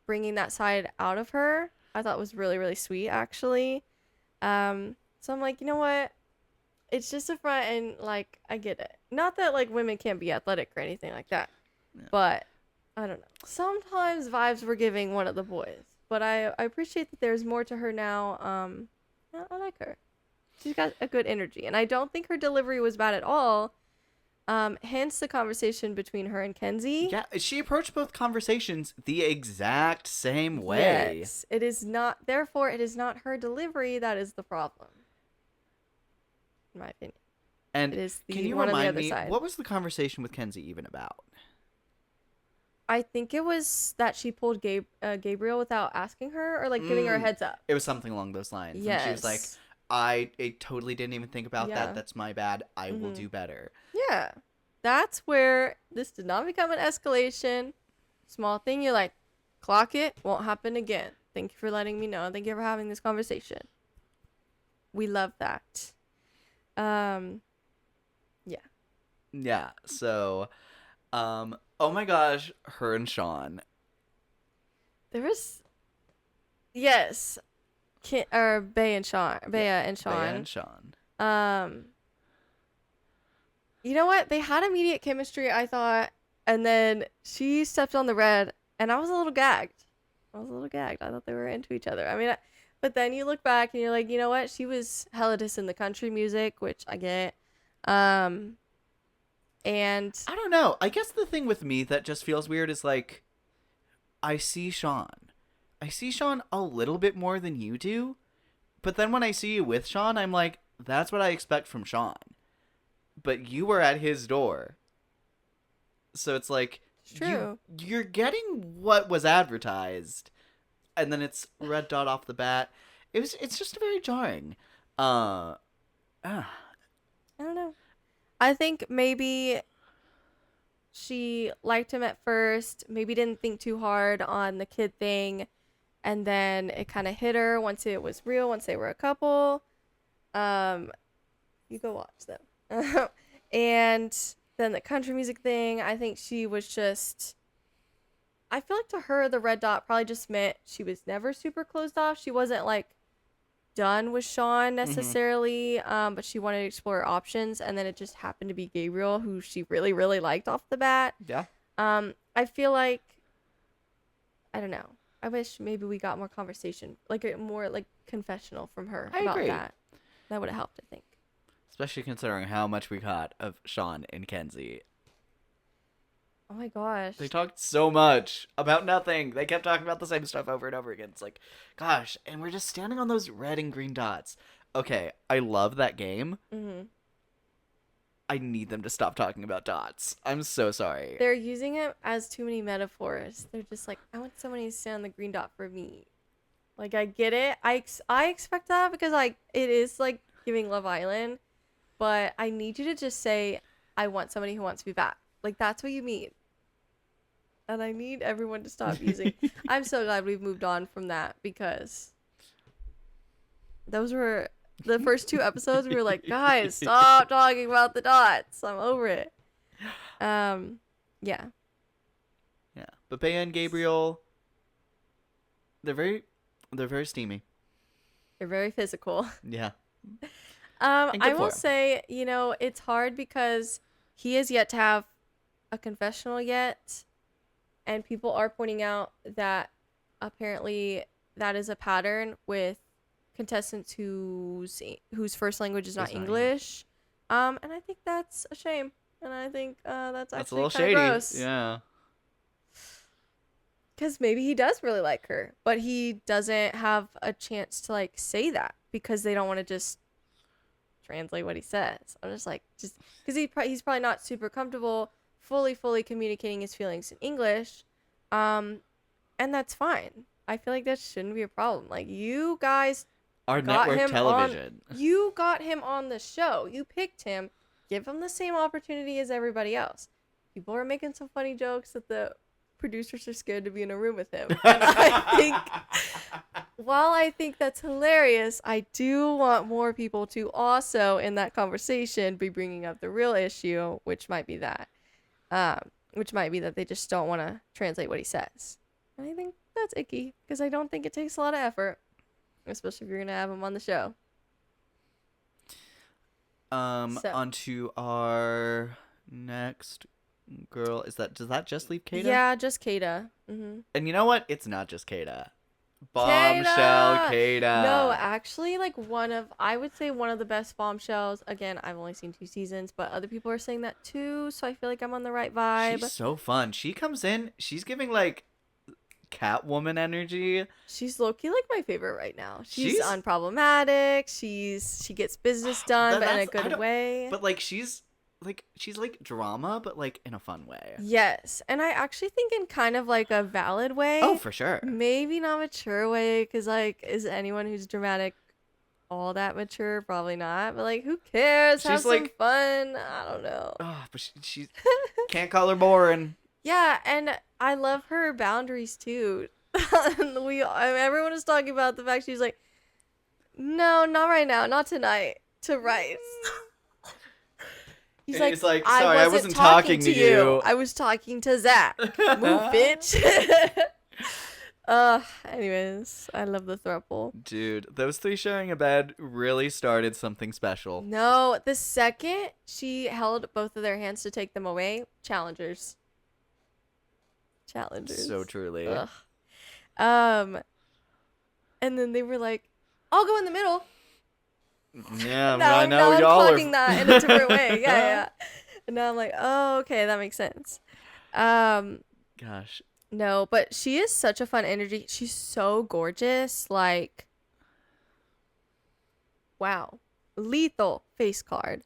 bringing that side out of her, I thought was really really sweet actually. So I'm like, you know what? It's just a front, and like I get it. Not that like women can't be athletic or anything like that. Yeah. But I don't know. Sometimes vibes were giving one of the boys. But I appreciate that there's more to her now. I like her. She's got a good energy, and I don't think her delivery was bad at all. Hence the conversation between her and Kenzie. Yeah, she approached both conversations the exact same way. Yes, it is not. Therefore, it is not her delivery that is the problem, in my opinion. And It is the can you one on the remind other me, side. what was the conversation with Kenzie even about? I think it was that she pulled Gabriel without asking her or like giving her a heads up. It was something along those lines. Yes. And she was like, I totally didn't even think about Yeah. that. That's my bad. I will Mhm. do better. Yeah. That's where this did not become an escalation. Small thing, you're like, clock it, won't happen again. Thank you for letting me know. Thank you for having this conversation. We love that. Yeah. Yeah. So, oh my gosh, her and Sean. There was yes. Or Bea and Sean. Bea and Sean. Bea and Sean. You know what? They had immediate chemistry, I thought, and then she stepped on the red, and I was a little gagged. I thought they were into each other. I mean, but then you look back and you're like, you know what? She was hella dis in the country music, which I get. And I don't know. I guess the thing with me that just feels weird is like, I see Sean a little bit more than you do, but then when I see you with Sean, I'm like, that's what I expect from Sean. But you were at his door. So it's like, it's true. You're getting what was advertised, and then it's red dot off the bat. It's just very jarring. I don't know. I think maybe she liked him at first, maybe didn't think too hard on the kid thing, and then it kind of hit her once it was real, once they were a couple. You go watch them. And then the country music thing, I think she was just, I feel like to her, the red dot probably just meant she was never super closed off. She wasn't like done with Sean necessarily, but she wanted to explore options, and then it just happened to be Gabriel, who she really, really liked off the bat. Yeah. I feel like, I don't know. I wish maybe we got more conversation, like a more like confessional from her I about agree. that. That would have helped, I think. Especially considering how much we got of Sean and Kenzie. Oh my gosh. They talked so much about nothing. They kept talking about the same stuff over and over again. It's like, gosh, and we're just standing on those red and green dots. Okay, I love that game. Mm-hmm. I need them to stop talking about dots. I'm so sorry. They're using it as too many metaphors. They're just like, I want somebody to stand on the green dot for me. Like, I get it. I expect that because like it is like giving Love Island, but I need you to just say, I want somebody who wants me back. Like, that's what you mean. And I need everyone to stop using. I'm so glad we've moved on from that, because those were the first 2 episodes. We were like, guys, stop talking about the dots. I'm over it. Yeah. Yeah, but Bea and Gabriel, they're very steamy. They're very physical. Yeah. And good I for will 'em. say, you know, it's hard because he has yet to have a confessional yet, and people are pointing out that apparently that is a pattern with contestants whose first language is not It's not English. And I think that's a shame, and I think that's That's a actually little kind shady. of gross. Yeah. Because maybe he does really like her, but he doesn't have a chance to like say that because they don't want to just translate what he says. I'm just like, just because he's probably not super comfortable fully communicating his feelings in English, and that's fine. I feel like that shouldn't be a problem. Like, you guys Our got network him television. you got him on the show. You picked him. Give him the same opportunity as everybody else. People are making some funny jokes that the producers are scared to be in a room with him. And I think, while I think that's hilarious, I do want more people to also, in that conversation, be bringing up the real issue, which might be that. Which might be that they just don't want to translate what he says. And I think that's icky, because I don't think it takes a lot of effort, especially if you're going to have him on the show. So. On to our next girl. Does that just leave Kata? Yeah, just Kata. Mm-hmm. And you know what? It's not just Kata. Bombshell Kata. No, actually, like I would say one of the best bombshells. Again, I've only seen 2 seasons, but other people are saying that too, so I feel like I'm on the right vibe. She's so fun. She comes in, she's giving like Catwoman energy. She's low-key like my favorite right now. She's unproblematic. She gets business done, but in a good way. But like she's like drama, but like in a fun way. Yes, and I actually think in kind of like a valid way. Oh, for sure. Maybe not mature way, because like, is anyone who's dramatic all that mature? Probably not. But like, who cares? Have some fun. I don't know. Oh, but she can't call her boring. Yeah, and I love her boundaries too. Everyone was talking about the fact she's like, no, not right now, not tonight, to Rice. He's like, sorry, I wasn't talking to you. I was talking to Zach. Move, bitch. Anyways, I love the throuple. Dude, those 3 sharing a bed really started something special. No, the second she held both of their hands to take them away, challengers. So truly. Ugh. And then they were like, I'll go in the middle. Yeah, now, I know now y'all I'm are clocking that in a different way. Yeah. And now I'm like, oh, okay, that makes sense. Gosh. No, but she is such a fun energy. She's so gorgeous. Like, wow. Lethal face card.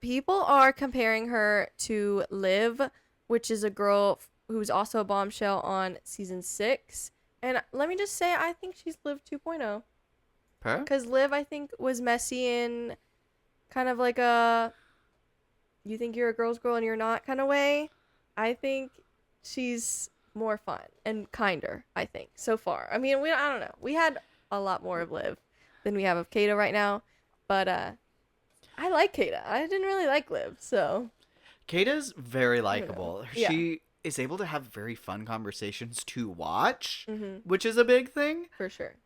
People are comparing her to Liv, which is a girl who's also a bombshell on season 6. And let me just say, I think she's Liv 2.0. Her? Because Liv, I think, was messy in kind of like a you think you're a girl's girl and you're not kind of way. I think she's more fun and kinder, I think, so far. I mean, I don't know. We had a lot more of Liv than we have of Kata right now. But I like Kata. I didn't really like Liv, so. Kata's very likable. Yeah. She is able to have very fun conversations to watch, which is a big thing. For sure.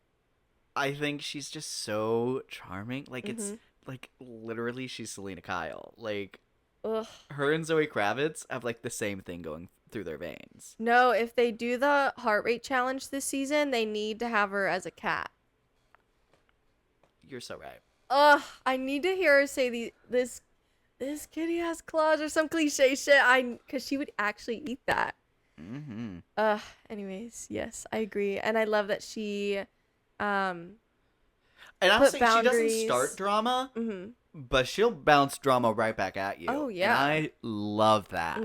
I think she's just so charming. Like, it's, like, literally she's Selena Kyle. Like, ugh. Her and Zoe Kravitz have, like, the same thing going through their veins. No, if they do the heart rate challenge this season, they need to have her as a cat. You're so right. Ugh, I need to hear her say this kitty has claws or some cliche shit. Because she would actually eat that. Anyways, yes, I agree. And I love that she and honestly, she doesn't start drama, but she'll bounce drama right back at you. Oh, yeah. And I love that.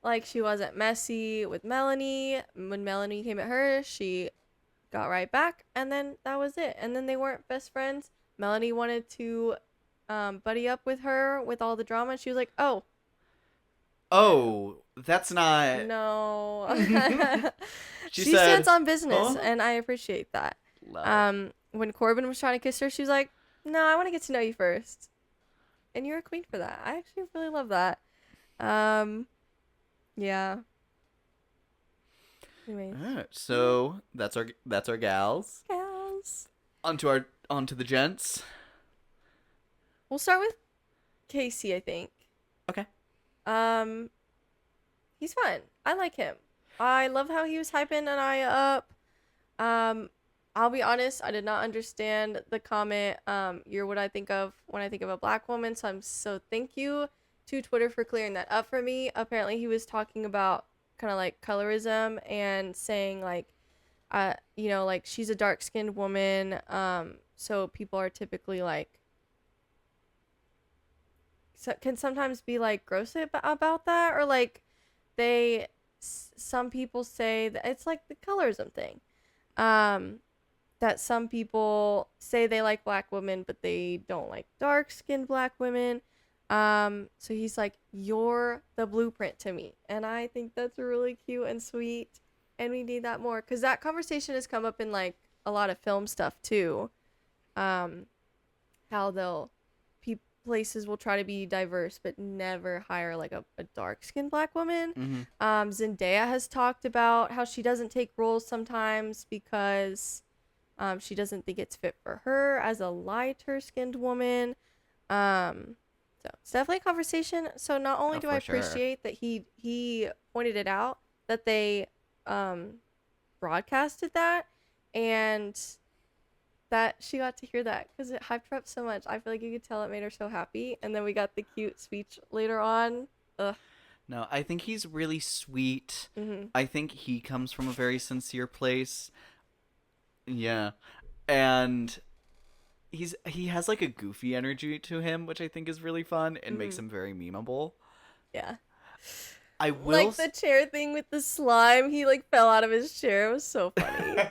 Like, she wasn't messy with Melanie. When Melanie came at her, she got right back, and then that was it. And then they weren't best friends. Melanie wanted to buddy up with her with all the drama. She was like, oh, that's not... No. she said, stands on business, and I appreciate that. Love when Corbin was trying to kiss her, she was like, no, I want to get to know you first. And you're a queen for that. I actually really love that. Yeah. Anyways. All right, so that's our gals. Onto the gents. We'll start with Casey, I think. Okay. He's fun. I like him. I love how he was hyping an eye up. I'll be honest, I did not understand the comment, you're what I think of when I think of a black woman, so thank you to Twitter for clearing that up for me. Apparently he was talking about kind of like colorism and saying like, like she's a dark-skinned woman, so people are typically like, can sometimes be like gross about that, or like some people say that it's like the colorism thing. That some people say they like black women, but they don't like dark-skinned black women. So he's like, "You're the blueprint to me," and I think that's really cute and sweet, and we need that more because that conversation has come up in like a lot of film stuff too. How they'll places will try to be diverse but never hire like a dark-skinned black woman. Zendaya has talked about how she doesn't take roles sometimes because she doesn't think it's fit for her as a lighter-skinned woman. So it's definitely a conversation. So not only do I for sure. appreciate that he pointed it out, that they broadcasted that, and that she got to hear that because it hyped her up so much. I feel like you could tell it made her so happy. And then we got the cute speech later on. Ugh. No, I think he's really sweet. Mm-hmm. I think he comes from a very sincere place. Yeah. And he has like a goofy energy to him, which I think is really fun and makes him very memeable. Yeah. I will Like the chair thing with the slime. He like fell out of his chair. It was so funny.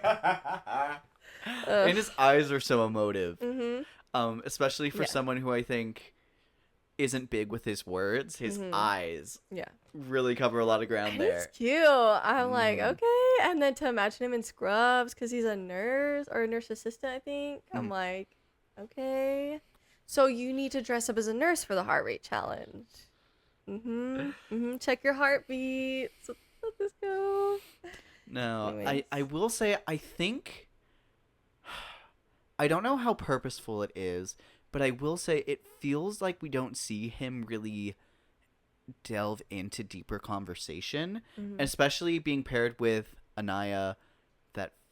And his eyes are so emotive. Mm-hmm. Especially for someone who I think isn't big with his words. His eyes really cover a lot of ground there. It's cute. I'm like, okay. And then to imagine him in scrubs because he's a nurse or a nurse assistant, I think. I'm like, okay. So you need to dress up as a nurse for the heart rate challenge. Check your heartbeat. So let this go. No, Anyways. I will say I think I don't know how purposeful it is, but I will say it feels like we don't see him really delve into deeper conversation, especially being paired with Anaya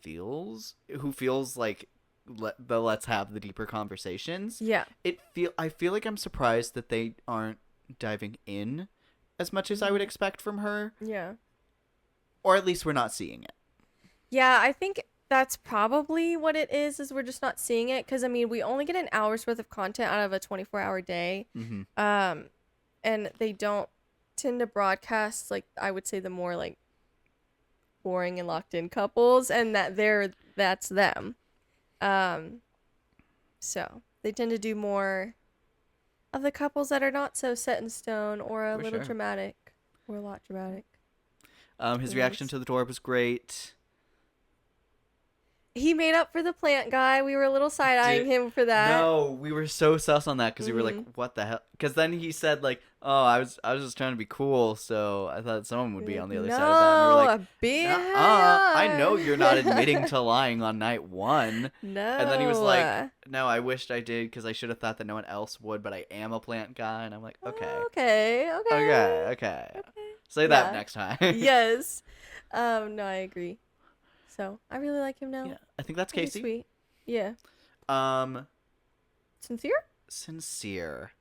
who feels like let's have the deeper conversations. Yeah. I feel like I'm surprised that they aren't diving in as much as I would expect from her, Yeah. or at least we're not seeing it. Yeah, I think that's probably what it is we're just not seeing it. Because, I mean, we only get an hour's worth of content out of a 24-hour day. And they don't tend to broadcast, like, I would say the more, like, boring and locked-in couples. And that's them. So they tend to do more of the couples that are not so set in stone or a little dramatic or a lot dramatic. His reaction to the door was great. He made up for the plant guy. We were a little side-eyeing him for that. No, we were so sus on that because we were like, what the hell? Because then he said like, oh, I was just trying to be cool, so I thought someone would be on the other side of that. And we were like, I know you're not admitting to lying on night one. No. And then he was like, no, I wished I did because I should have thought that no one else would, but I am a plant guy. And I'm like, okay. Okay. Say that next time. Yes. No, I agree. So I really like him now. Yeah, I think that's He's Casey. sweet. Yeah. Sincere? Sincere.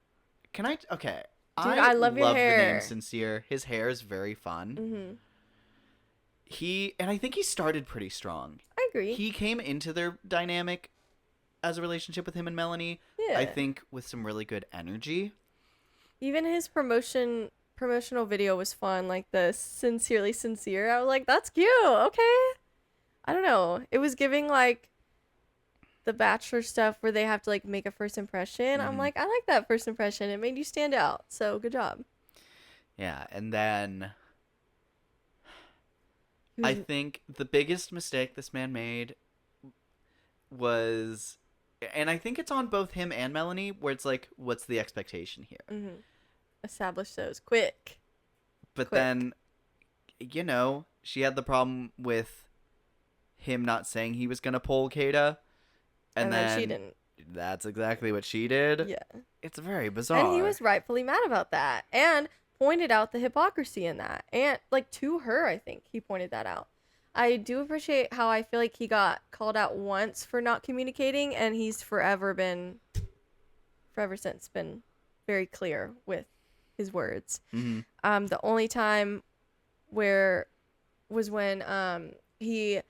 Can I? Okay. Dude, I love your hair. The name Sincere. His hair is very fun. And I think he started pretty strong. I agree. He came into their dynamic as a relationship with him and Melanie. Yeah. I think with some really good energy. Even his promotional video was fun, like the sincerely sincere. I was like, that's cute. Okay. I don't know. It was giving like the Bachelor stuff where they have to like make a first impression. I'm like, I like that first impression. It made you stand out. So good job. Yeah, and then I think the biggest mistake this man made was, and I think it's on both him and Melanie, where it's like, what's the expectation here? Establish those quick. But then, she had the problem with him not saying he was gonna pull Kata, and then she didn't. That's exactly what she did. Yeah. It's very bizarre. And he was rightfully mad about that and pointed out the hypocrisy in that. And like to her, I think he pointed that out. I do appreciate how I feel like he got called out once for not communicating, and he's forever since been very clear with his words. The only time was when he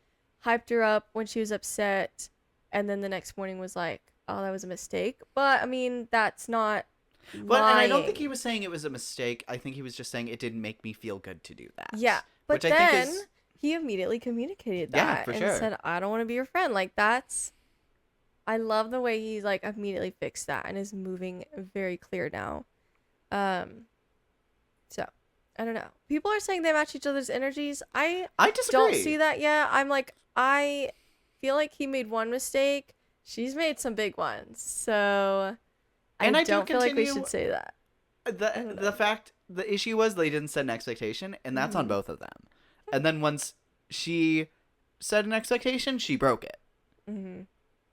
hyped her up when she was upset, and then the next morning was like, oh, that was a mistake. But I mean, that's not and lying. I don't think he was saying it was a mistake. I think he was just saying it didn't make me feel good to do that. Yeah, but which then I think is... he immediately communicated that Yeah, for and sure. said, I don't want to be your friend. Like, I love the way he's like immediately fixed that and is moving very clear now. Um, so I don't know. People are saying they match each other's energies. I I disagree. don't see that yet. I'm like, I feel like he made one mistake. She's made some big ones. So And I do don't feel like we continue- should say that. The issue was they didn't set an expectation, and that's on both of them. And then once she set an expectation, she broke it. Mm-hmm.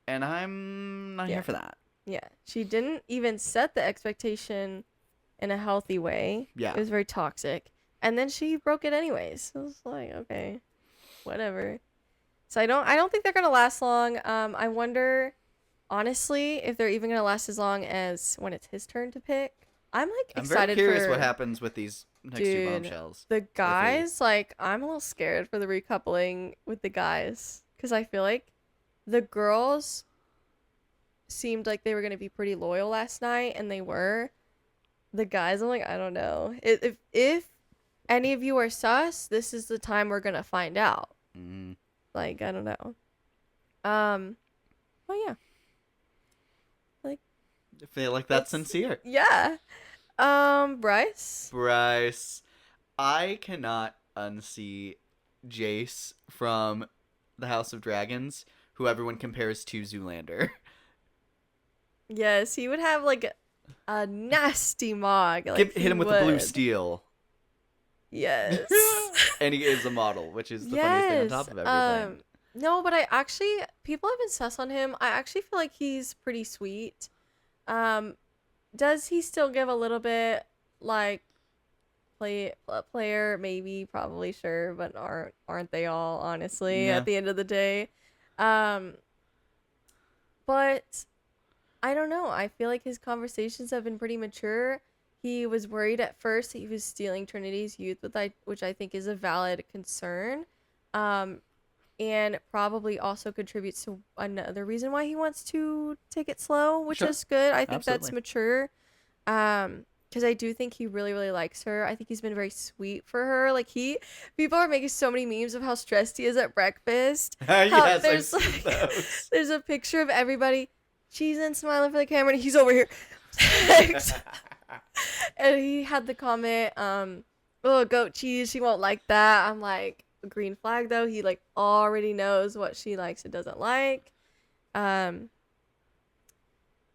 And I'm not Yeah. here for that. Yeah. She didn't even set the expectation in a healthy way. Yeah. It was very toxic. And then she broke it anyways. It was like, okay, whatever. So I don't think they're gonna last long. I wonder, honestly, if they're even gonna last as long as when it's his turn to pick. I'm like I'm excited very curious for what happens with these next two Dude, bombshells. the guys. Like, I'm a little scared for the recoupling with the guys because I feel like the girls seemed like they were gonna be pretty loyal last night, and they were. The guys, I'm like, I don't know. If any of you are sus, this is the time we're gonna find out. Mm. Like, I don't know. Oh yeah. I feel like that's sincere. Yeah. Bryce. Bryce, I cannot unsee Jace from the House of Dragons, who everyone compares to Zoolander. Yes, he would have like a nasty mog. Like, Hit him with the blue would. steel. Yes. And he is a model, which is the funniest thing on top of everything. No, but I actually, people have been sus on him. I actually feel like he's pretty sweet. Does he still give a little bit like player? Maybe, probably, sure, but aren't they all, honestly, Yeah. at the end of the day? But I don't know. I feel like his conversations have been pretty mature. He was worried at first that he was stealing Trinity's youth, which I think is a valid concern. And probably also contributes to another reason why he wants to take it slow, which Sure. is good. I think that's Absolutely. mature. Because I do think he really, really likes her. I think he's been very sweet for her. Like, people are making so many memes of how stressed he is at breakfast. Yes, there's I've seen those. there's a picture of everybody cheesing, smiling for the camera, and he's over here. And he had the comment, oh, goat cheese, she won't like that. I'm like, green flag though. He like already knows what she likes and doesn't like.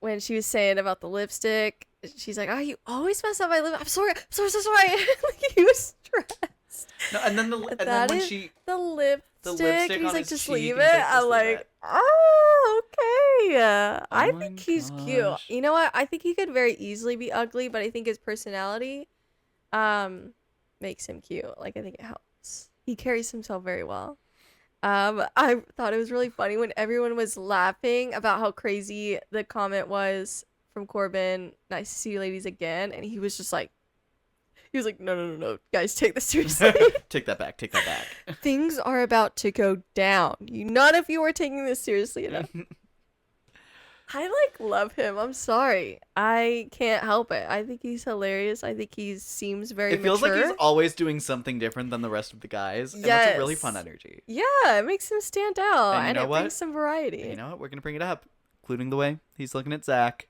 When she was saying about the lipstick, she's like, oh, you always mess up my lip. I'm sorry, so sorry. Like, he was stressed. No, and then when she the lipstick, lipstick he's on like, his just cheek, leave and he's it. like, I'm "Just leave like, it." oh, okay. I my think he's cute. gosh. You know what? I think he could very easily be ugly, but I think his personality makes him cute. Like, I think it helps. He carries himself very well. I thought it was really funny when everyone was laughing about how crazy the comment was from Corbin, nice to see you ladies again, and he was like, no, guys, take this seriously. Take that back. Things are about to go down. None of you are taking this seriously enough. I love him. I'm sorry. I can't help it. I think he's hilarious. I think he seems very It feels mature. like he's always doing something different than the rest of the guys. And that's a really Yes. fun energy. Yeah, it makes him stand out. And you And know it what? brings some variety. And you know what? We're going to bring it up, including the way he's looking at Zach.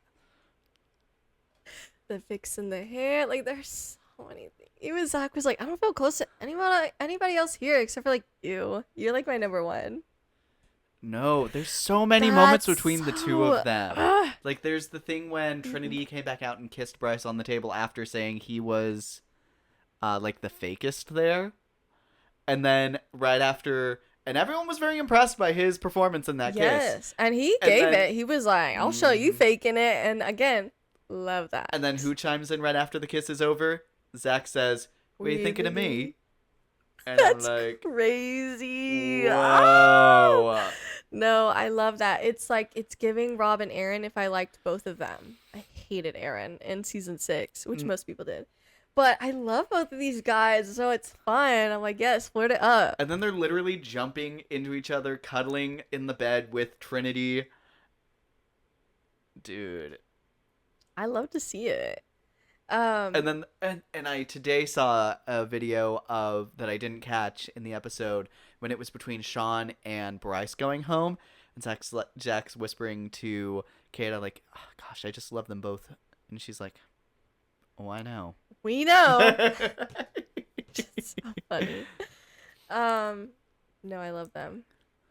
The fixing the hair. Like, there's so many things. Even Zach was like, I don't feel close to anybody else here except for like you. You're like my number one. No, there's so many moments That's between the two so- of them. Ah. Like, there's the thing when Trinity came back out and kissed Bryce on the table after saying he was, like, the fakest there. And then right after... And everyone was very impressed by his performance in that kiss. Yes, and he And gave then- it. He was like, I'll show you faking it. And again, love that. And then who chimes in right after the kiss is over? Zach says, what are you thinking of me? And That's I'm like, crazy. whoa. Ah! No, I love that. It's like, it's giving Rob and Aaron if I liked both of them. I hated Aaron in season 6, which most people did. But I love both of these guys, so it's fun. I'm like, yes, flirt it up. And then they're literally jumping into each other, cuddling in the bed with Trinity. Dude. I love to see it. And then and I today saw a video of that I didn't catch in the episode when it was between Sean and Bryce going home, and Zach's whispering to Kata like, oh, "Gosh, I just love them both," and she's like, Oh, I know. We know. It's so funny. No, I love them.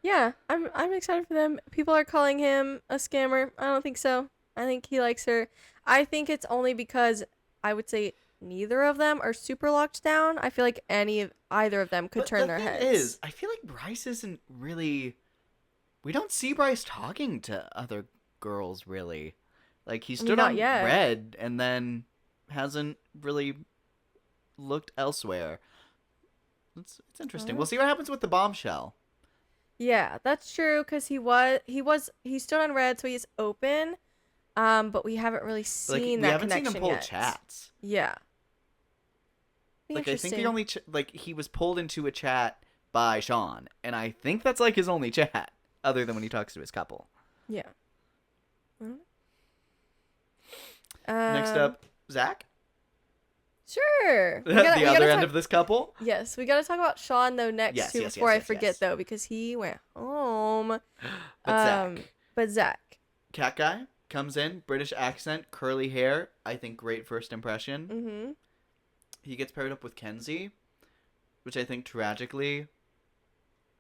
Yeah, I'm excited for them. People are calling him a scammer. I don't think so. I think he likes her. I think it's only because I would say neither of them are super locked down. I feel like either of them could But turn the their thing heads. is, I feel like Bryce isn't really. We don't see Bryce talking to other girls really. Like he stood Not on yet. Red and then hasn't really looked elsewhere. It's interesting. We'll see what happens with the bombshell. Yeah, that's true because he stood on red, so he's open. But we haven't really Like seen we that haven't seen connection him pull yet. chats. Yeah. Like I think the only like he was pulled into a chat by Sean, and I think that's like his only chat, other than when he talks to his couple. Yeah. Next up, Zach. Sure. The other end of this couple. Yes, we gotta talk about Sean though next Yes, too yes, before yes, I yes, forget yes. though because he went home. But Zach. But Zach. Cat guy comes in, British accent, curly hair. I think great first impression. Mm-hmm. He gets paired up with Kenzie, which I think tragically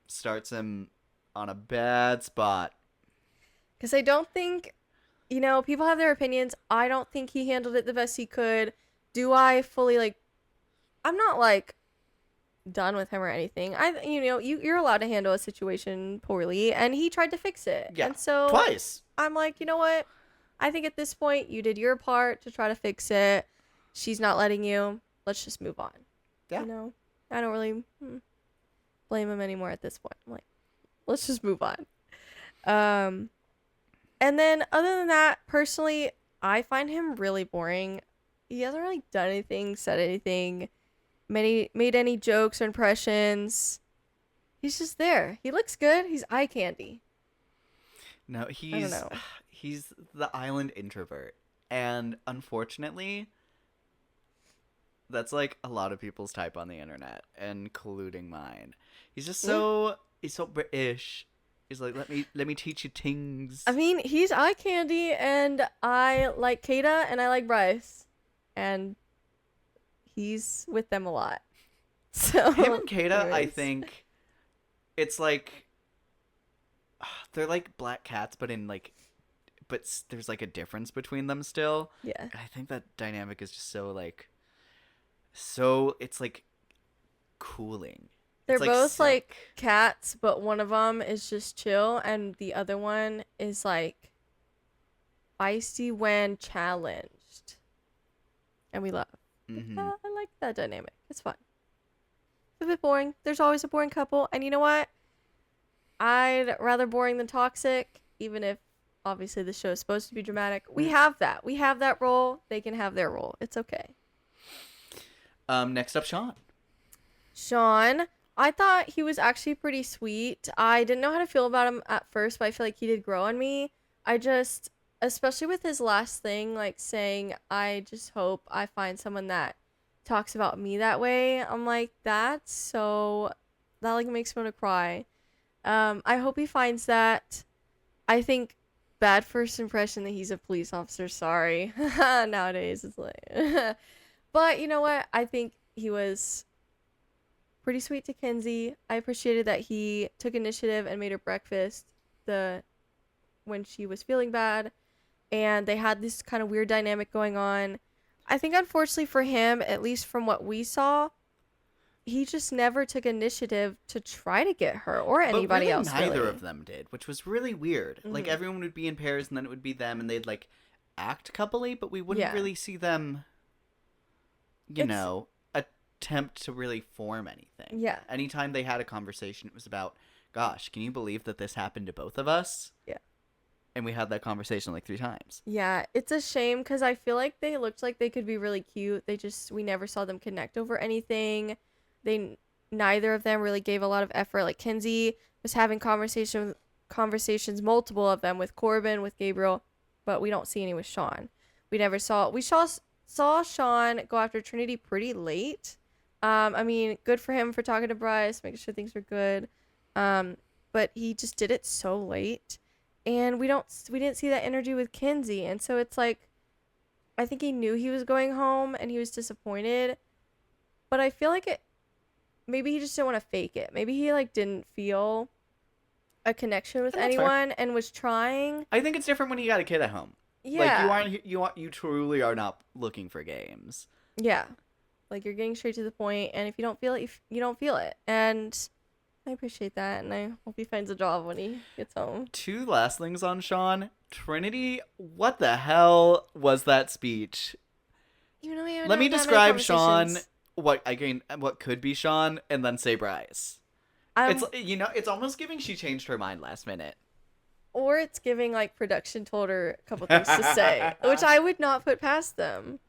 starts him on a bad spot. Because I don't think, people have their opinions. I don't think he handled it the best he could. Do I fully I'm not done with him or anything. You're allowed to handle a situation poorly, and he tried to fix it. Yeah, and so twice. I'm like, you know what? I think at this point you did your part to try to fix it. She's not letting you. Let's just move on. Yeah. I don't really blame him anymore at this point. I'm like, let's just move on. And then other than that, personally, I find him really boring. He hasn't really done anything, said anything, made any jokes or impressions. He's just there. He looks good. He's eye candy. No, he's the island introvert, and unfortunately, that's like a lot of people's type on the internet, including mine. He's just he's so British. He's like, let me teach you things. I mean, he's eye candy, and I like Kata, and I like Bryce, and he's with them a lot. So him and Kata, I anyways. think, it's like they're like black cats, but there's like a difference between them still. Yeah. And I think that dynamic is just it's like cooling. They're It's like both silk. like cats, but one of them is just chill, and the other one is like feisty when challenged. And we love. Mhm. I like that dynamic. It's fun. It's a bit boring. There's always a boring couple, and you know what? I'd rather boring than toxic, even if obviously the show is supposed to be dramatic. We have that. We have that role. They can have their role. It's okay. Next up, Sean. Sean, I thought he was actually pretty sweet. I didn't know how to feel about him at first, but I feel like he did grow on me. Especially with his last thing, like saying, I just hope I find someone that talks about me that way. I'm like, that makes me want to cry. I hope he finds that. I think bad first impression that he's a police officer. Sorry. Nowadays, it's like, but you know what? I think he was pretty sweet to Kenzie. I appreciated that he took initiative and made her breakfast when she was feeling bad, and they had this kind of weird dynamic going on. I think unfortunately for him, at least from what we saw, he just never took initiative to try to get her or anybody really, else. Neither really. of them did, which was really weird. Like everyone would be in pairs, and then it would be them, and they'd like act coupley, but we wouldn't really see them, attempt to really form anything. Yeah. Anytime they had a conversation, it was about, gosh, can you believe that this happened to both of us? Yeah. And we had that conversation like 3 times. Yeah, it's a shame because I feel like they looked like they could be really cute. We never saw them connect over anything. Neither of them really gave a lot of effort. Like Kenzie was having conversations, multiple of them with Corbin, with Gabriel, but we don't see any with Sean. We saw Sean go after Trinity pretty late. I mean, good for him for talking to Bryce, making sure things were good. But he just did it so late, and we didn't see that energy with Kenzie, and so it's like, I think he knew he was going home and he was disappointed. But I feel like maybe he just didn't want to fake it. Maybe he like didn't feel a connection with And that's fair. anyone and was trying. I think it's different when you got a kid at home. Yeah. Like you truly are not looking for games. Yeah. Like you're getting straight to the point, and if you don't feel it, you don't feel it. And I appreciate that, and I hope he finds a job when he gets home. 2 last things on Sean. Trinity, what the hell was that speech? You know, we haven't Let me had that many describe Sean, conversations. what could be Sean, and then say Bryce. Um, It's almost giving she changed her mind last minute. or it's giving like production told her a couple things to say, which I would not put past them.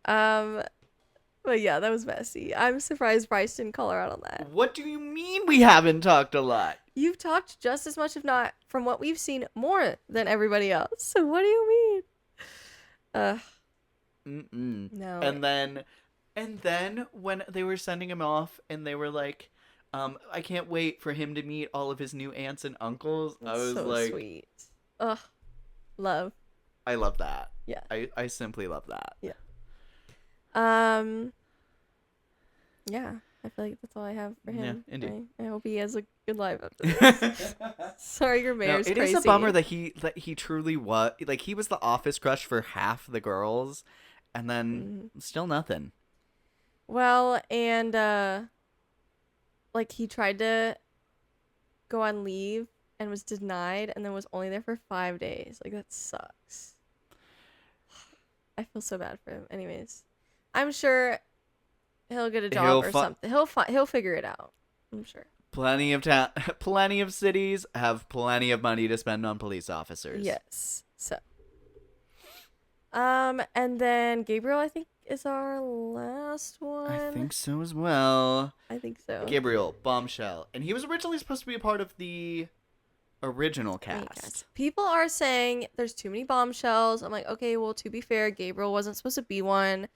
But yeah, that was messy. I'm surprised Bryce didn't call her out on that. What do you mean we haven't talked a lot? You've talked just as much, if not from what we've seen, more than everybody else. So what do you mean? No. And then when they were sending him off and they were like, I can't wait for him to meet all of his new aunts and uncles. I was so like, sweet. Ugh, love. I love that. Yeah. I simply love that. Yeah. Yeah, I feel like that's all I have for him. Yeah, indeed. I hope he has a good life after this. Sorry, your mayor's it crazy. is a bummer that he truly was like he was the office crush for half the girls, and then still nothing. Well, and like he tried to go on leave and was denied, and then was only there for 5 days. Like that sucks. I feel so bad for him. Anyways, I'm sure he'll get a job or something. He'll figure it out. I'm sure. Plenty of cities have plenty of money to spend on police officers. Yes. So. And then Gabriel, I think, is our last one. I think so as well. I think so. Gabriel, bombshell, and he was originally supposed to be a part of the original cast. People are saying there's too many bombshells. I'm like, okay, well, to be fair, Gabriel wasn't supposed to be one.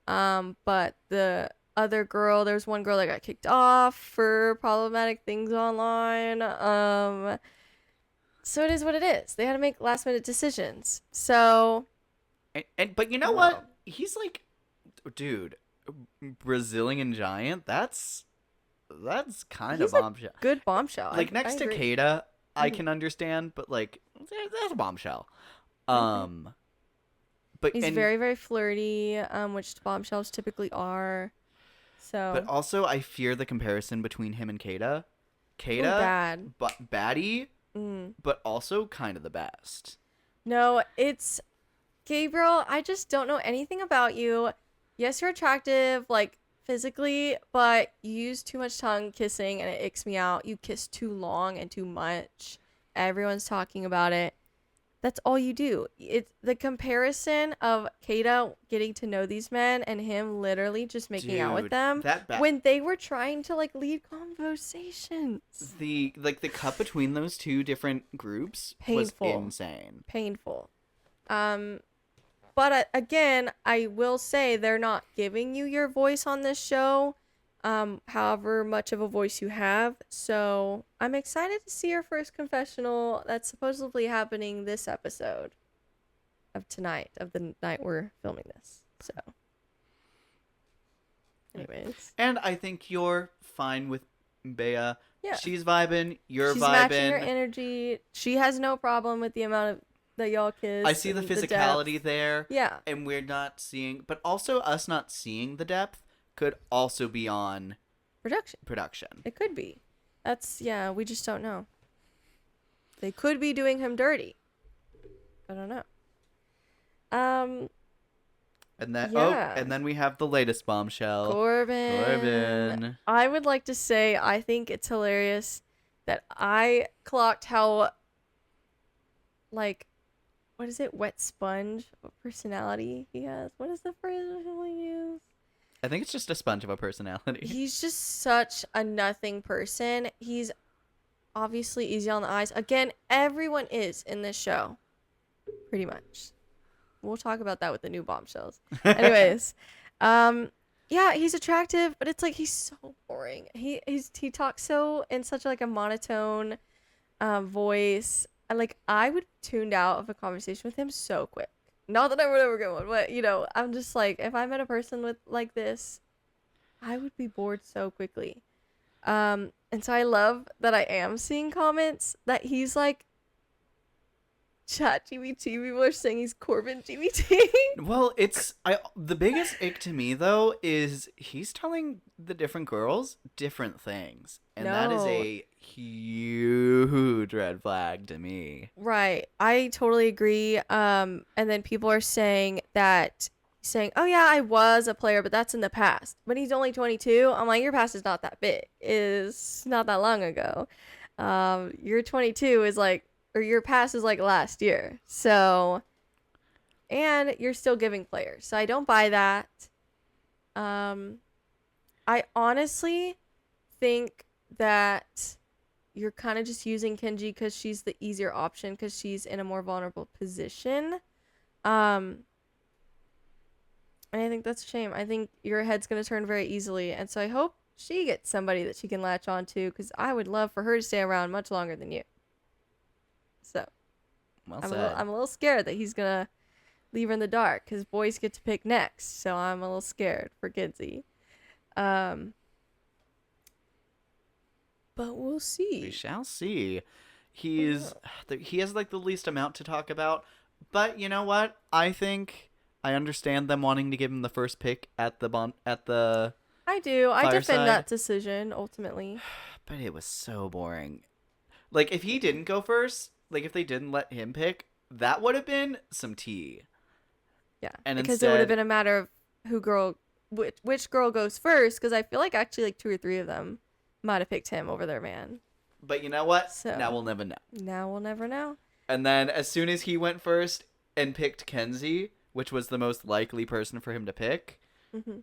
But the other girl, there's one girl that got kicked off for problematic things online. So it is what it is. They had to make last minute decisions. So. But you know what? He's like, dude, Brazilian giant. That's kind of bombshell. Good bombshell. Like next to Kata, I can understand, but like that's a bombshell. But he's very, very flirty, which bombshells typically are. So. But also, I fear the comparison between him and Kata. Kata, bad, but baddie, but also kind of the best. No, it's Gabriel. I just don't know anything about you. Yes, you're attractive, like physically, but you use too much tongue kissing, and it icks me out. You kiss too long and too much. Everyone's talking about it. That's all you do. It's the comparison of Kata getting to know these men and him literally just making out with them when they were trying to like lead conversations. The cut between those two different groups was insane. Painful. But again, I will say they're not giving you your voice on this show. However much of a voice you have. So I'm excited to see your first confessional that's supposedly happening this episode of tonight, of the night we're filming this. So anyways. And I think you're fine with Bea. Yeah. She's vibing. She's vibing. Matching her energy. She has no problem with the amount of that y'all kiss. I see the physicality there. Yeah. And we're not seeing, but also us not seeing the depth could also be on production. It could be. We just don't know. They could be doing him dirty. I don't know. And then we have the latest bombshell. Corbin. I would like to say I think it's hilarious that I clocked how like what is it? Wet sponge of personality he has. What is the phrase we use? I think it's just a sponge of a personality. He's just such a nothing person. He's obviously easy on the eyes. Again, everyone is in this show. Pretty much. We'll talk about that with the new bombshells. Anyways. Yeah, he's attractive, but it's like he's so boring. He talks so in such like a monotone voice. Like I would have tuned out of a conversation with him so quick. Not that I would ever get one, but I'm just like, if I met a person with like this, I would be bored so quickly. And so I love that I am seeing comments that he's like Chat GBT. People are saying he's Corbin GBT. Well, the biggest ick to me though is he's telling the different girls different things, and that is No. a huge red flag to me. Right. I totally agree. And then people are saying, oh yeah, I was a player, but that's in the past. But he's only 22. I'm like, your past is not that big. It's not that long ago. Your 22 is like, or your past is like last year. So, and you're still giving players. So I don't buy that. I honestly think that you're kind of just using Kenji because she's the easier option because she's in a more vulnerable position. And I think that's a shame. I think your head's going to turn very easily. And so I hope she gets somebody that she can latch on to because I would love for her to stay around much longer than you. So Well I'm said. a little scared that he's going to leave her in the dark because boys get to pick next. So I'm a little scared for Kenzie. But we'll see. We shall see. He has like the least amount to talk about, but you know what? I think I understand them wanting to give him the first pick at the I do. I Fireside. defend that decision ultimately. But it was so boring. Like if he didn't go first, like if they didn't let him pick, that would have been some tea. Yeah, And because it would have instead- been a matter of which girl goes first. Because I feel like actually like 2 or 3 of them might have picked him over their man. But you know what? So- Now we'll never know. Now we'll never know. And then as soon as he went first and picked Kenzie, which was the most likely person for him to pick,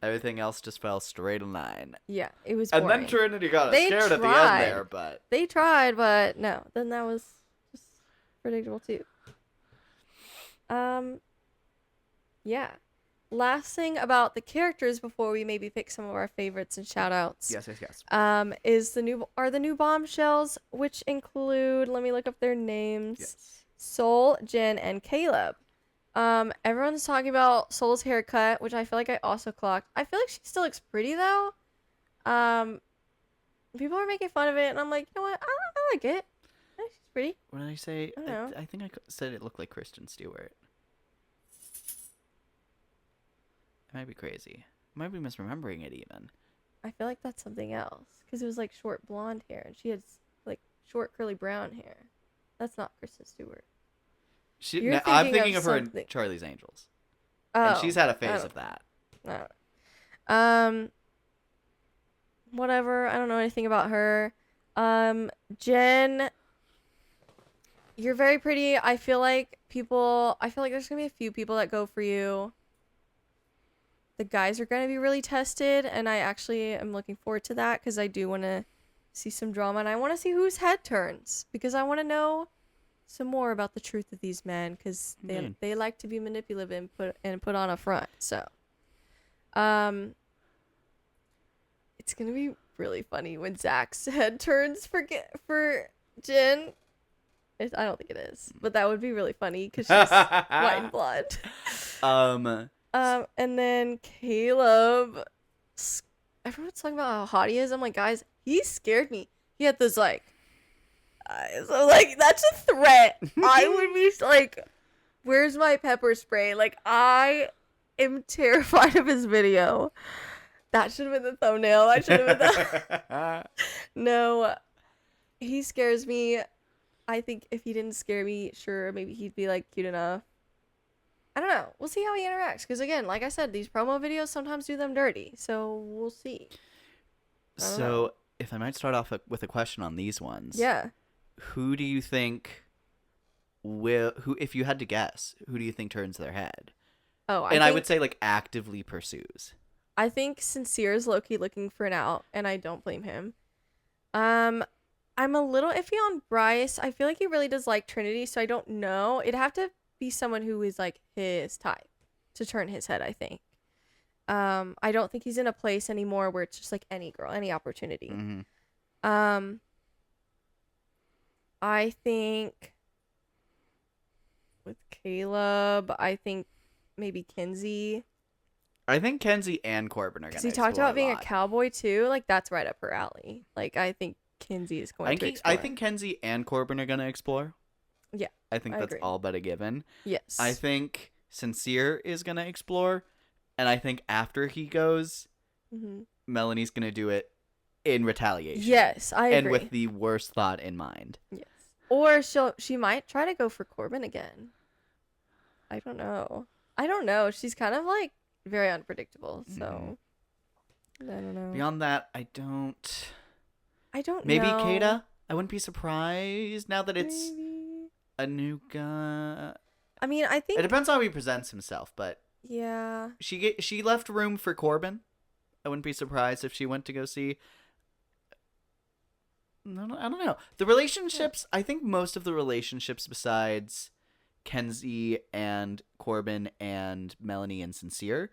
everything else just fell straight in line. Yeah, it was And boring. then Trinity got They scared at the tried. end there, but They tried, but no. Then that was just predictable too. Yeah. Last thing about the characters before we maybe pick some of our favorites and shout outs. yes. Is the new bombshells, which include, let me look up their names. Yes. Soul, Jen, and Caleb. Everyone's talking about Soul's haircut, which I feel like I also clocked. I feel like she still looks pretty though. People are making fun of it, and I'm like, you know what? I like it. I think she's pretty. What did I say? I don't know. I think I said it looked like Kristen Stewart. I might be crazy. I might be misremembering it even. I feel like that's something else because it was like short blonde hair, and she had like short curly brown hair. That's not Kristen Stewart. You're I'm thinking thinking of of her in something. Charlie's Angels. Oh, And she's had a I phase don't- of that. I don't know. Whatever. I don't know anything about her. Jen, you're very pretty. I feel like there's gonna be a few people that go for you. The guys are gonna be really tested, and I actually am looking forward to that because I do want to see some drama, and I want to see whose head turns because I want to know some more about the truth of these men because Indeed. they like to be manipulative and put on a front. So, it's gonna be really funny when Zach's head turns for Jen. I don't think it is, but that would be really funny because she's white and blonde. And then Caleb, everyone's talking about how hot he is. I'm like, guys, he scared me. He had those like eyes. I'm like, that's a threat. I would be like, where's my pepper spray? Like, I am terrified of his video. That should have been the thumbnail. I should have been the... No, he scares me. I think if he didn't scare me, sure, maybe he'd be like cute enough. I don't know. We'll see how he interacts. Because again, like I said, these promo videos sometimes do them dirty. So we'll see. So, if I might start off with a question on these ones. Yeah. Who do you think if you had to guess, who do you think turns their head? Oh, I would say like actively pursues. I think Sincere is low-key looking for an out, and I don't blame him. I'm a little iffy on Bryce. I feel like he really does like Trinity, so I don't know. It'd have to be someone who is like his type to turn his head, I think. I don't think he's in a place anymore where it's just like any girl, any opportunity. Mm-hmm. I think with Caleb, I think maybe Kinsey. I think Kenzie and Corbin are going Because to he talked about being a lot. cowboy too. Like, that's right up her alley. Like, I think Kinsey is going to explore. I think Kenzie and Corbin are going to explore. Yeah, I think I that's agree. all but a given. Yes. I think Sincere is going to explore. And I think after he goes, Melanie's going to do it in retaliation. Yes, I agree. And with the worst thought in mind. Yes. Or she might try to go for Corbin again. I don't know. She's kind of like very unpredictable. So I don't know. Beyond that, I don't Maybe know. Kata? I wouldn't be surprised now that it's a new guy. I mean, I think it depends on how he presents himself, but yeah. She left room for Corbin. I wouldn't be surprised if she went to go see. No, I don't know. The relationships, I think most of the relationships besides Kenzie and Corbin and Melanie and Sincere,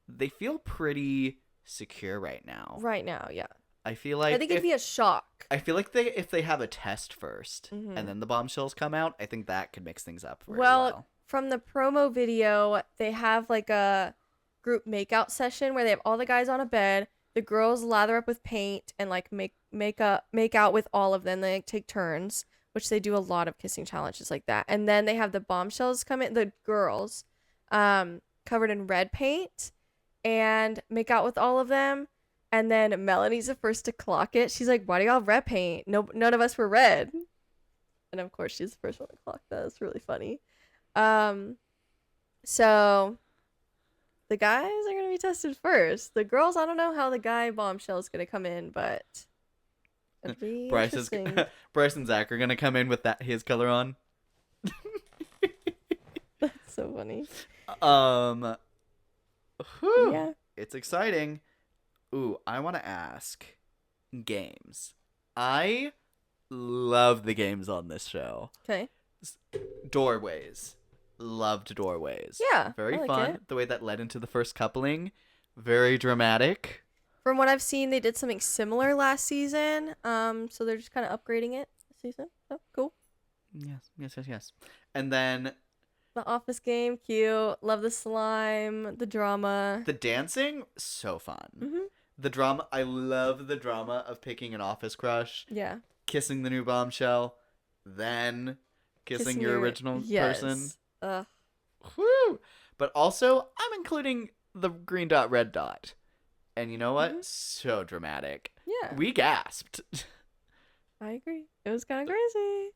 they feel pretty secure right now. Right now, yeah. I feel like I think it'd be a shock. I feel like if they have a test 1st and then the bombshells come out, I think that could mix things up very well. From the promo video, they have like a group makeout session where they have all the guys on a bed. The girls lather up with paint and like make out with all of them. They like, take turns, which they do a lot of kissing challenges like that. And then they have the bombshells come in, the girls, covered in red paint, and make out with all of them. And then Melanie's the first to clock it. She's like, "Why do y'all have red paint? No, none of us were red." And of course, she's the first one to clock that. It's really funny. So the guys are gonna be tested first. The girls, I don't know how the guy bombshell is gonna come in, but it'll be interesting. Bryce and Zach are gonna come in with his color on. That's so funny. Whew, yeah, it's exciting. Ooh, I want to ask games. I love the games on this show. Okay. Doorways. Loved Doorways. Yeah, Very I like fun. it. The way that led into the first coupling. Very dramatic. From what I've seen, they did something similar last season. So they're just kind of upgrading it this season. So cool. Yes. And then The office game, cute. Love the slime, the drama. the dancing, so fun. Mm-hmm. The drama, I love the drama of picking an office crush, Yeah. kissing the new bombshell, then kissing your original person. Ugh. Woo! But also, I'm including the green dot, red dot. And you know what? Mm-hmm. So dramatic. Yeah. We gasped. I agree. It was kind of crazy.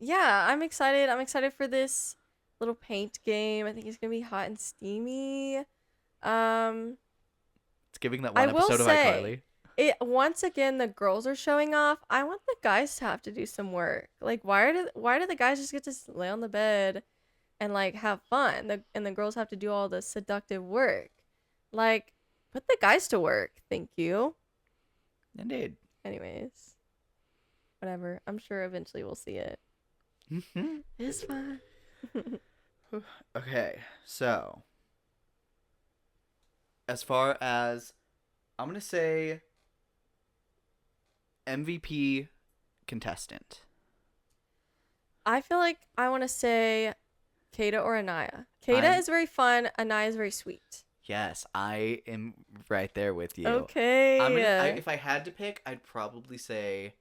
Yeah, I'm excited. I'm excited for this little paint game. I think it's gonna be hot and steamy. It's giving that I one will episode of say, iCarly. Once again, the girls are showing off. I want the guys to have to do some work. Like, why do the guys just get to lay on the bed and like have fun? And the girls have to do all the seductive work. Like, put the guys to work. Thank you. Indeed. Anyways, whatever. I'm sure eventually we'll see it. Mm-hmm. It's fine. Okay, so as far as I'm gonna say MVP contestant. I feel like I want to say Kata or Anaya. Kata is very fun. Anaya is very sweet. Yes, I am right there with you. Okay. If I had to pick, I'd probably say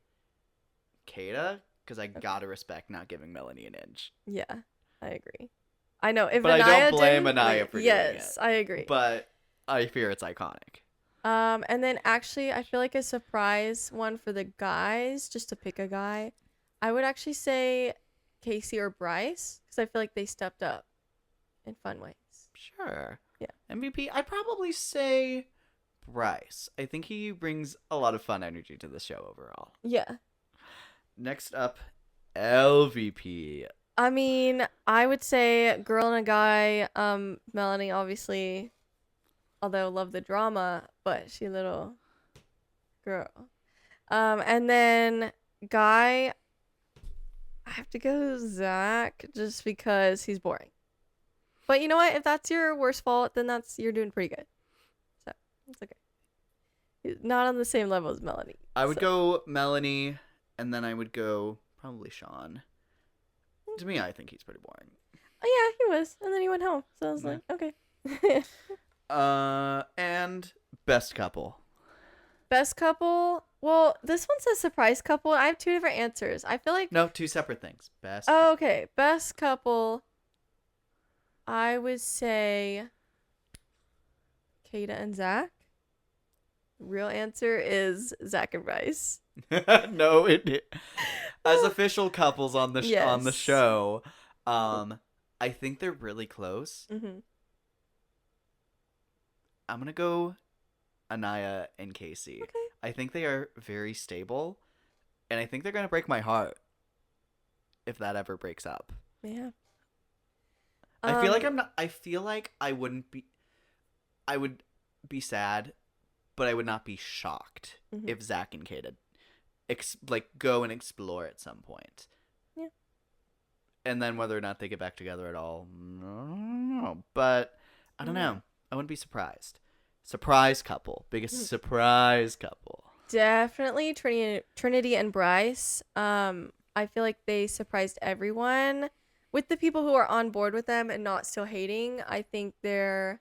Kata, because I gotta respect not giving Melanie an inch. Yeah, I agree. I know. If But Anaya I don't blame didn't, Anaya for doing yes, it. I agree. But I fear it's iconic. And then actually, I feel like a surprise one for the guys, just to pick a guy, I would actually say Casey or Bryce, because I feel like they stepped up in fun ways. Sure. Yeah. MVP, I'd probably say Bryce. I think he brings a lot of fun energy to the show overall. Yeah. Next up, LVP. I mean, I would say girl and a guy. Melanie, obviously, although love the drama, but she little girl. And then guy, I have to go Zach just because he's boring. But you know what? If that's your worst fault, then you're doing pretty good. So it's okay. He's not on the same level as Melanie. I would go Melanie, and then I would go probably Sean. To me, I think he's pretty boring. Oh, yeah, he was. And then he went home. So I was Yeah. like, okay. And best couple. Best couple. Well, this one says surprise couple. I have two different answers. I feel like. No, two separate things. Best. Oh, okay. Best couple. I would say Kata and Zach. Real answer is Zach and Bryce. No, as official couples on the on the Yes. show, I think they're really close. Mm-hmm. I'm gonna go Anaya and Casey. Okay. I think they are very stable, and I think they're gonna break my heart if that ever breaks up. Yeah. I feel like I'm not. I feel like I wouldn't be. I would be sad, but I would not be shocked Mhm. if Zach and Kata, go and explore at some point. Yeah. And then whether or not they get back together at all, I don't know. But I don't know. I wouldn't be surprised. Surprise couple, biggest surprise couple. Definitely Trinity and Bryce. I feel like they surprised everyone with the people who are on board with them and not still hating. I think they're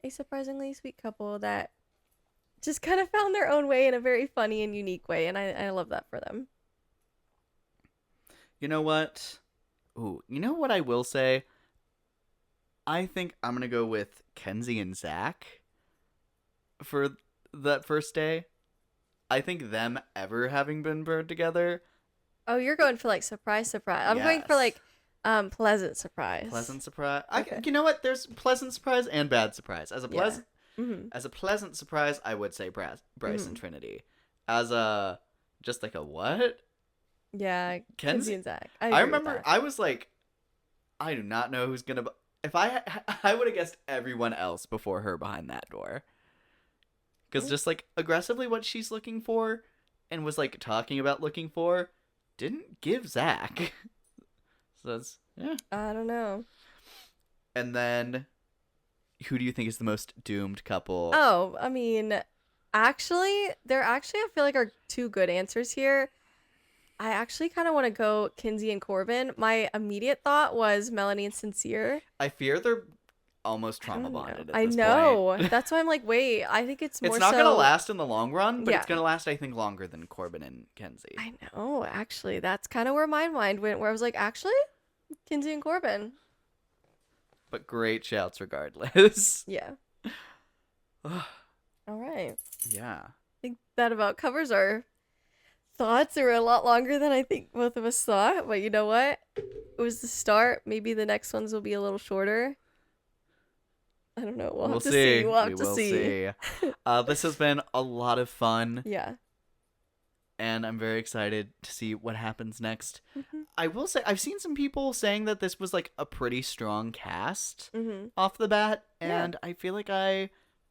a surprisingly sweet couple that just kind of found their own way in a very funny and unique way, and I love that for them. You know what? Ooh, you know what I will say? I think I'm gonna go with Kenzie and Zach for that first day. I think them ever having been burned together. Oh, you're going for like surprise. I'm going for Yes. like pleasant surprise. Pleasant surprise. Okay. You know what? There's pleasant surprise and bad surprise. As a Yeah. pleasant, Mm-hmm. as a pleasant surprise, I would say Bryce Mhm. and Trinity. As a just like a what? Yeah, Kenzie and Zach. I agree with remember that. I was like, I do not know who's gonna. If I would have guessed everyone else before her behind that door. Because just like aggressively what she's looking for, and was like talking about looking for, didn't give Zach. So that's yeah. I don't know. And then, who do you think is the most doomed couple? Oh, I mean, there actually I feel like are two good answers here. I actually kind of want to go Kinsey and Corbin. My immediate thought was Melanie and Sincere. I fear they're almost I trauma don't know. bonded. I know. That's why I'm like, wait. I think it's more. It's not so... gonna last in the long run, but Yeah. it's gonna last, I think, longer than Corbin and Kenzie. I know. Actually, that's kind of where my mind went. Where I was like, actually, Kinsey and Corbin. But great shouts regardless. Yeah. All right. Yeah. I think that about covers our thoughts. They were a lot longer than I think both of us thought, but you know what? It was the start. Maybe the next ones will be a little shorter. I don't know. We'll have to see. We'll have We to will see. This has been a lot of fun, Yeah. and I'm very excited to see what happens next. Mhm. I will say, I've seen some people saying that this was like a pretty strong cast Mhm. off the bat, Yeah. and I feel like I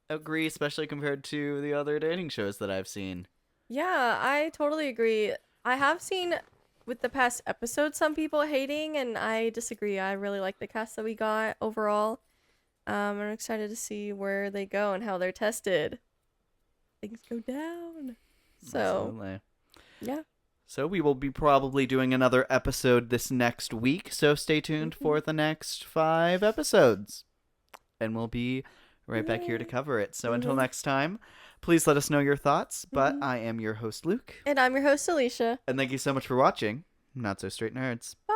agree, especially compared to the other dating shows that I've seen. Yeah, I totally agree. I have seen with the past episodes some people hating, and I disagree. I really like the cast that we got overall. I'm excited to see where they go and how they're tested. Things go down. So, Absolutely. yeah. So we will be probably doing another episode this next week, so stay tuned for the next 5 episodes. And we'll be right back here to cover it. So until next time, please let us know your thoughts. But I am your host, Luke. And I'm your host, Alicia. And thank you so much for watching Not So Straight Nerds. Bye.